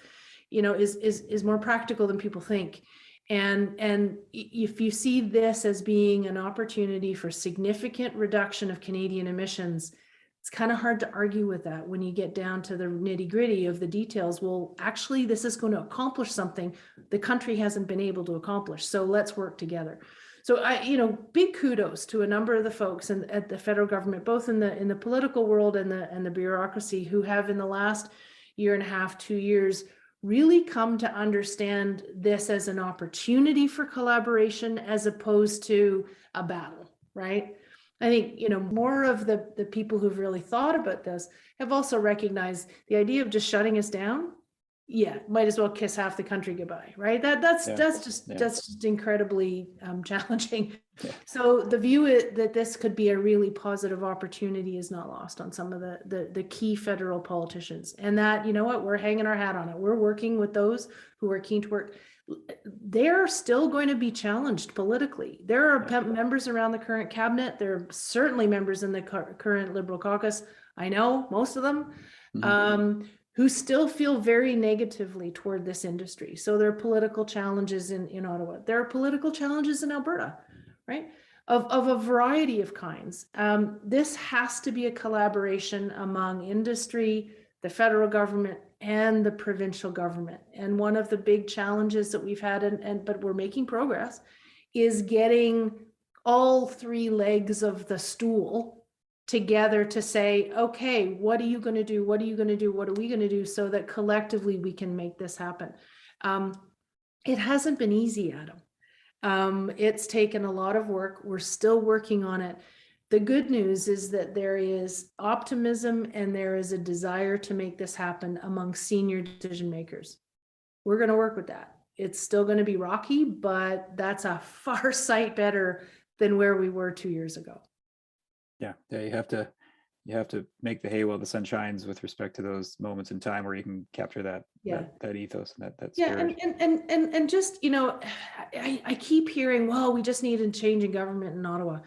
Speaker 4: is more practical than people think. And if you see this as being an opportunity for significant reduction of Canadian emissions, it's kind of hard to argue with that when you get down to the nitty-gritty of the details. Well, actually, this is going to accomplish something the country hasn't been able to accomplish. So let's work together. So big kudos to a number of the folks at the federal government, both in the political world and the bureaucracy, who have in the last year and a half, 2 years, really come to understand this as an opportunity for collaboration as opposed to a battle, right? I think, more of the people who've really thought about this have also recognized the idea of just shutting us down. Yeah, might as well kiss half the country goodbye, right? That's just incredibly challenging. Yeah. So the view that this could be a really positive opportunity is not lost on some of the key federal politicians, and that, we're hanging our hat on it. We're working with those who are keen to work. They're still going to be challenged politically. There are members around the current cabinet. There are certainly members in the current Liberal caucus. I know most of them. Mm-hmm. Who still feel very negatively toward this industry. So there are political challenges in Ottawa. There are political challenges in Alberta, right? Of a variety of kinds. This has to be a collaboration among industry, the federal government, and the provincial government. And one of the big challenges that we've had, but we're making progress, is getting all three legs of the stool together to say, okay, what are you going to do? What are you going to do? What are we going to do so that collectively we can make this happen? It hasn't been easy, Adam. It's taken a lot of work. We're still working on it. The good news is that there is optimism and there is a desire to make this happen among senior decision makers. We're going to work with that. It's still going to be rocky, but that's a far sight better than where we were 2 years ago.
Speaker 2: Yeah, you have to make the hay while the sun shines with respect to those moments in time where you can capture that ethos and that spirit.
Speaker 4: And just I keep hearing, well, we just need a change in government in Ottawa.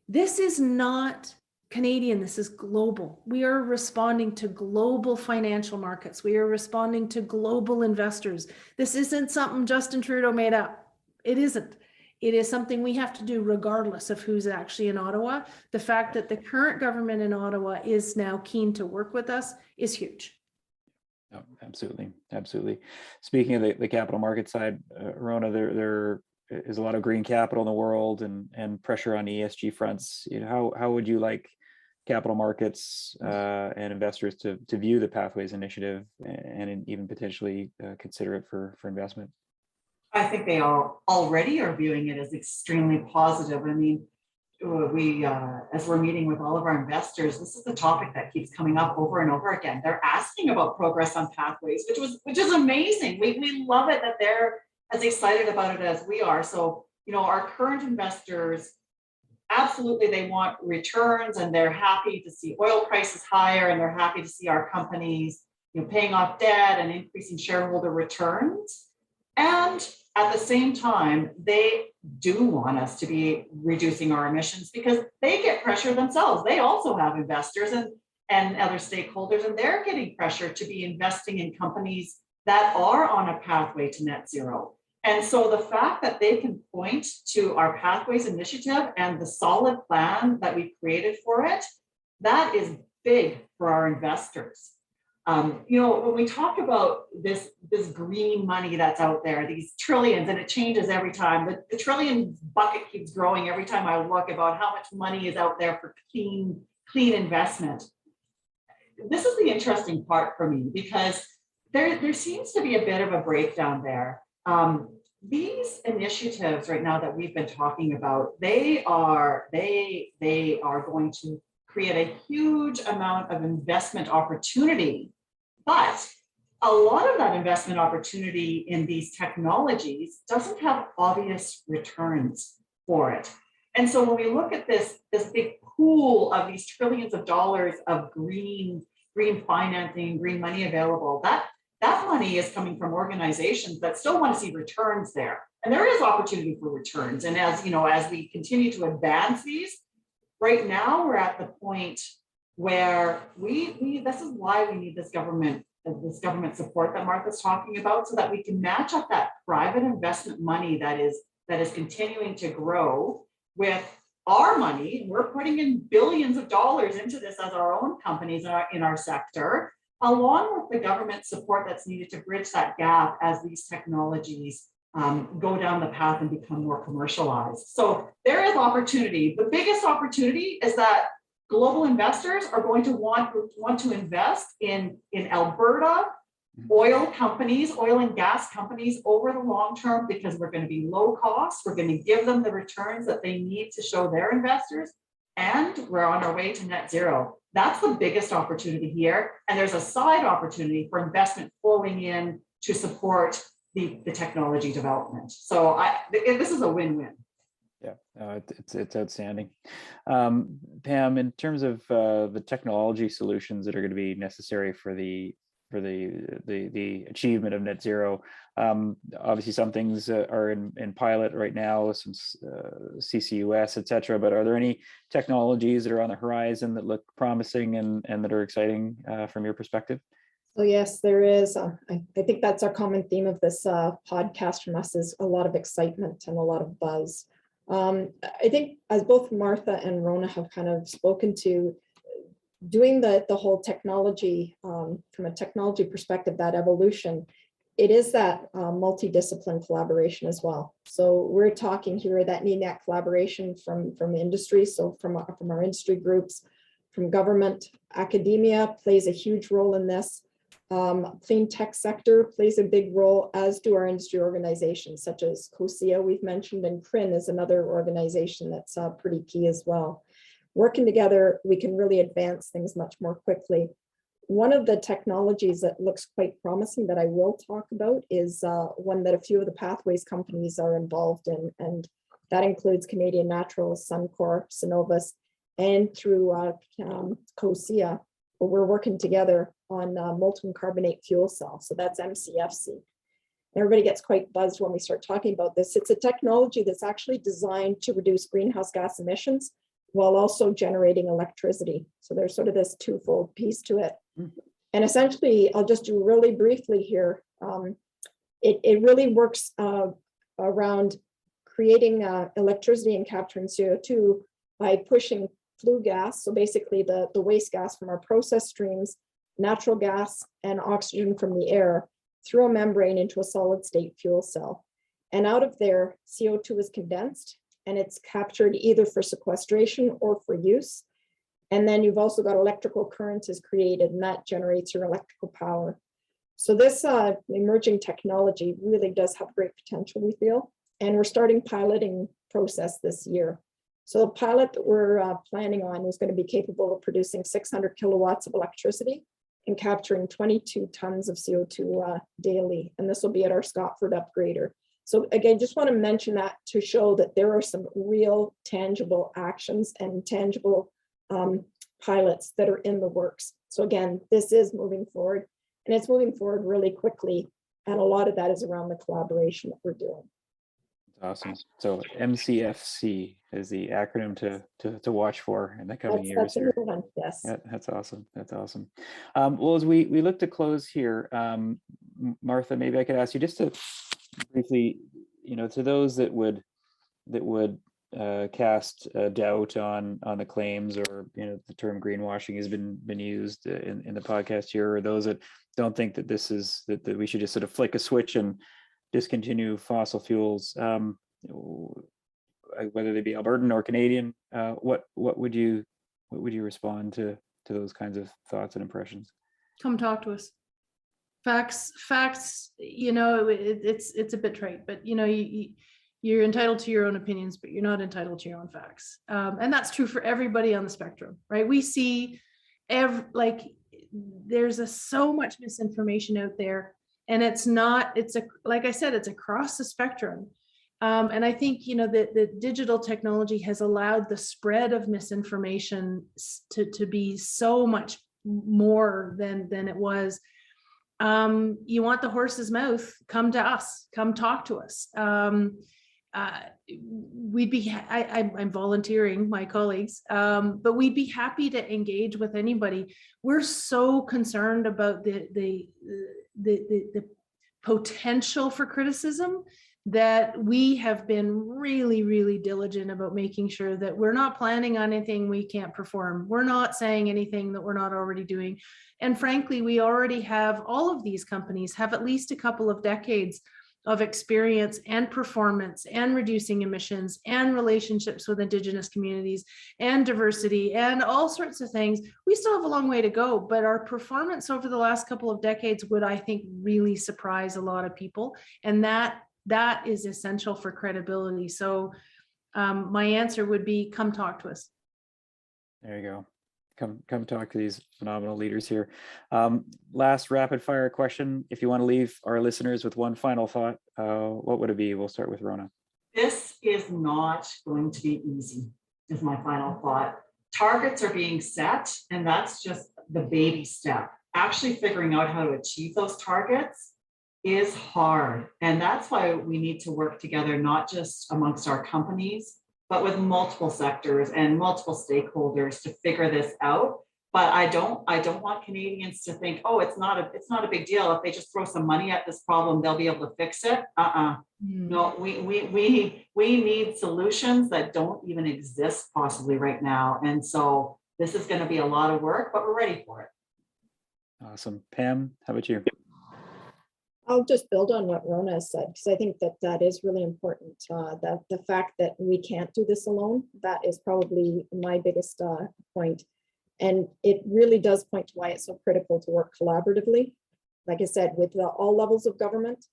Speaker 4: This is not Canadian. This is global. We are responding to global financial markets. We are responding to global investors. This isn't something Justin Trudeau made up. It isn't. It is something we have to do regardless of who's actually in Ottawa. The fact that the current government in Ottawa is now keen to work with us is huge.
Speaker 2: Oh, absolutely. Speaking of the capital market side, Rhona, there is a lot of green capital in the world and pressure on ESG fronts. How would you like capital markets and investors to view the Pathways Initiative and even potentially consider it for investment?
Speaker 3: I think they already are viewing it as extremely positive. I mean, we as we're meeting with all of our investors, this is a topic that keeps coming up over and over again. They're asking about progress on pathways, which is amazing. We love it that they're as excited about it as we are. So, our current investors, absolutely, they want returns, and they're happy to see oil prices higher, and they're happy to see our companies, paying off debt and increasing shareholder returns. And at the same time, they do want us to be reducing our emissions because they get pressure themselves. They also have investors and other stakeholders, and they're getting pressure to be investing in companies that are on a pathway to net zero. And so the fact that they can point to our Pathways Initiative and the solid plan that we created for it, that is big for our investors. When we talk about this green money that's out there, these trillions, and it changes every time. The trillion bucket keeps growing every time I look about how much money is out there for clean investment. This is the interesting part for me because there seems to be a bit of a breakdown there. These initiatives right now that we've been talking about, they are going to create a huge amount of investment opportunity. But a lot of that investment opportunity in these technologies doesn't have obvious returns for it. And so when we look at this big pool of these trillions of dollars of green financing, green money available, that money is coming from organizations that still want to see returns there. And there is opportunity for returns. And as we continue to advance these, right now we're at the point where this is why we need this government support that Martha's talking about, so that we can match up that private investment money that is continuing to grow with our money. We're putting in billions of dollars into this as our own companies in our sector, along with the government support that's needed to bridge that gap as these technologies go down the path and become more commercialized. So there is opportunity. The biggest opportunity is that global investors are going to want to invest in Alberta oil companies, oil and gas companies over the long term, because we're going to be low cost. We're going to give them the returns that they need to show their investors, and we're on our way to net zero. That's the biggest opportunity here. And there's a side opportunity for investment flowing in to support the technology development. So this is a win-win.
Speaker 2: Yeah, it's outstanding. Pam, in terms of the technology solutions that are going to be necessary for the achievement of net zero, obviously some things are in pilot right now, some CCUS, et cetera, but are there any technologies that are on the horizon that look promising and that are exciting from your perspective?
Speaker 5: So yes, there is. I think that's our common theme of this podcast from us, is a lot of excitement and a lot of buzz. I think, as both Martha and Rhona have kind of spoken to, doing the whole technology, from a technology perspective, that evolution, it is that multidiscipline collaboration as well. So we're talking here that need that collaboration from industry, so from our industry groups, from government. Academia plays a huge role in this. Clean tech sector plays a big role, as do our industry organizations such as COSIA we've mentioned, and CRIN is another organization that's pretty key as well. Working together, we can really advance things much more quickly. One of the technologies that looks quite promising that I will talk about is one that a few of the Pathways companies are involved in, and that includes Canadian Natural, Suncor, Cenovus, and through COSIA. We're working together on molten carbonate fuel cell, so that's MCFC. Everybody gets quite buzzed when we start talking about this. It's a technology that's actually designed to reduce greenhouse gas emissions while also generating electricity. So there's sort of this twofold piece to it. And essentially, I'll just do really briefly here. It really works around creating electricity and capturing CO2 by pushing flue gas, so basically the waste gas from our process streams, natural gas and oxygen from the air, through a membrane into a solid state fuel cell. And out of there, CO2 is condensed and it's captured either for sequestration or for use. And then you've also got electrical current is created, and that generates your electrical power. So this emerging technology really does have great potential, we feel. And we're starting piloting process this year. So the pilot that we're planning on is going to be capable of producing 600 kilowatts of electricity and capturing 22 tons of CO2 daily. And this will be at our Scotford upgrader. So again, just want to mention that to show that there are some real tangible actions and tangible pilots that are in the works. So again, this is moving forward, and it's moving forward really quickly. And a lot of that is around the collaboration that we're doing.
Speaker 2: Awesome. So MCFC is the acronym to watch for in the coming years.
Speaker 5: That's a new one, yes.
Speaker 2: Yeah, that's awesome. That's awesome. Well, as we look to close here, Martha, maybe I could ask you just to briefly, to those that would cast doubt on the claims, or the term greenwashing has been used in the podcast here, or those that don't think that this is that we should just sort of flick a switch and discontinue fossil fuels, whether they be Albertan or Canadian. What would you respond to those kinds of thoughts and impressions?
Speaker 4: Come talk to us. Facts. It's a bit trite, but you're entitled to your own opinions, but you're not entitled to your own facts. And that's true for everybody on the spectrum, right? We see there's so much misinformation out there, and like I said, it's across the spectrum. And I think, the digital technology has allowed the spread of misinformation to be so much more than it was. You want the horse's mouth, come to us, come talk to us. I'm volunteering my colleagues, but we'd be happy to engage with anybody. We're so concerned about the potential for criticism that we have been really, really diligent about making sure that we're not planning on anything we can't perform. We're not saying anything that we're not already doing. And frankly, we already have, all of these companies have at least a couple of decades of experience and performance and reducing emissions and relationships with Indigenous communities and diversity and all sorts of things. We still have a long way to go, but our performance over the last couple of decades would, I think, really surprise a lot of people. And that is essential for credibility. So my answer would be, come talk to us.
Speaker 2: There you go. Come talk to these phenomenal leaders here. Last rapid fire question. If you want to leave our listeners with one final thought, what would it be? We'll start with Rhona.
Speaker 3: This is not going to be easy, is my final thought. Targets are being set, and that's just the baby step. Actually figuring out how to achieve those targets is hard. And that's why we need to work together, not just amongst our companies, but with multiple sectors and multiple stakeholders to figure this out. But I don't want Canadians to think, oh, it's not a big deal. If they just throw some money at this problem, they'll be able to fix it. No, we need solutions that don't even exist possibly right now. And so this is going to be a lot of work, but we're ready for it.
Speaker 2: Awesome. Pam, how about you?
Speaker 5: I'll just build on what Rhona said, because I think that is really important. The fact that we can't do this alone, that is probably my biggest point. And it really does point to why it's so critical to work collaboratively. Like I said, with all levels of government,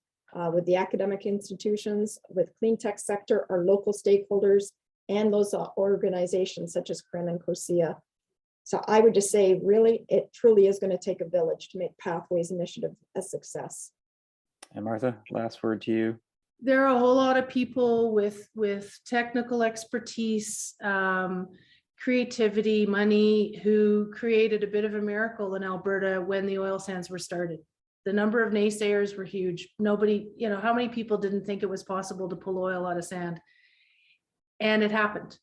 Speaker 5: with the academic institutions, with clean tech sector, our local stakeholders, and those organizations such as CRIN and COSIA. So I would just say, really, it truly is going to take a village to make Pathways Initiative a success.
Speaker 2: And Martha, last word to you.
Speaker 4: There are a whole lot of people with technical expertise, creativity, money, who created a bit of a miracle in Alberta when the oil sands were started. The number of naysayers were huge. Nobody, how many people didn't think it was possible to pull oil out of sand? And it happened.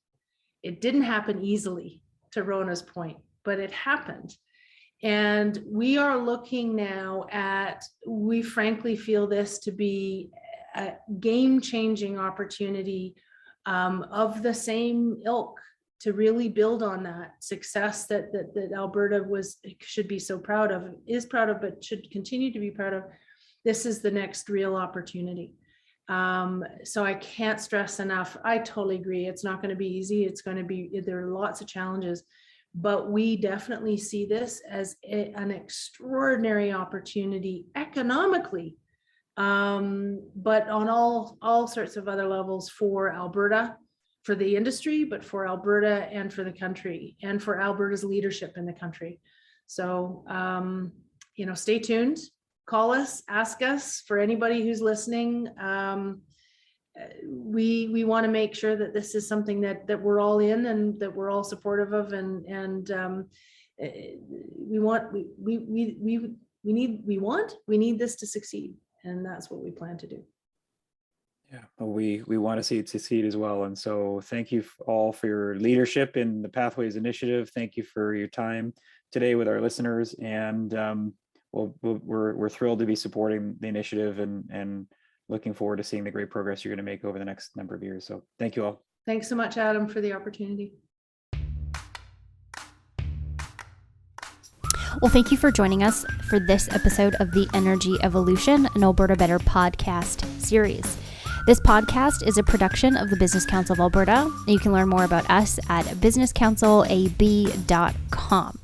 Speaker 4: It didn't happen easily, to Rhona's point, but it happened. And we are looking now at, we frankly feel this to be a game-changing opportunity of the same ilk to really build on that success that Alberta should be so proud of, is proud of, but should continue to be proud of. This is the next real opportunity. So I can't stress enough. I totally agree. It's not going to be easy. There are lots of challenges, but we definitely see this as an extraordinary opportunity economically, but on all sorts of other levels for Alberta, for the industry, but for Alberta and for the country, and for Alberta's leadership in the country. So, stay tuned. Call us, ask us. For anybody who's listening, we want to make sure that this is something that we're all in and that we're all supportive of, and we need this to succeed, and that's what we plan to do.
Speaker 2: Yeah, well, we want to see it succeed as well. And so thank you all for your leadership in the Pathways Initiative. Thank you for your time today with our listeners. And we're thrilled to be supporting the initiative and looking forward to seeing the great progress you're going to make over the next number of years. So thank you all.
Speaker 4: Thanks so much, Adam, for the opportunity.
Speaker 1: Well, thank you for joining us for this episode of the Energy Evolution, an Alberta Better podcast series. This podcast is a production of the Business Council of Alberta. You can learn more about us at businesscouncilab.com.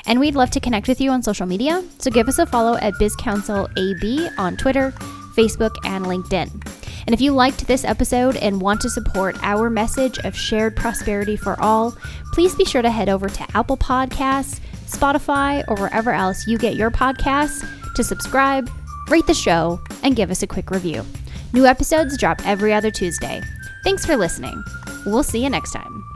Speaker 1: And we'd love to connect with you on social media, so give us a follow at BizCouncilAB on Twitter, Facebook, and LinkedIn. And if you liked this episode and want to support our message of shared prosperity for all, please be sure to head over to Apple Podcasts, Spotify, or wherever else you get your podcasts to subscribe, rate the show, and give us a quick review. New episodes drop every other Tuesday. Thanks for listening. We'll see you next time.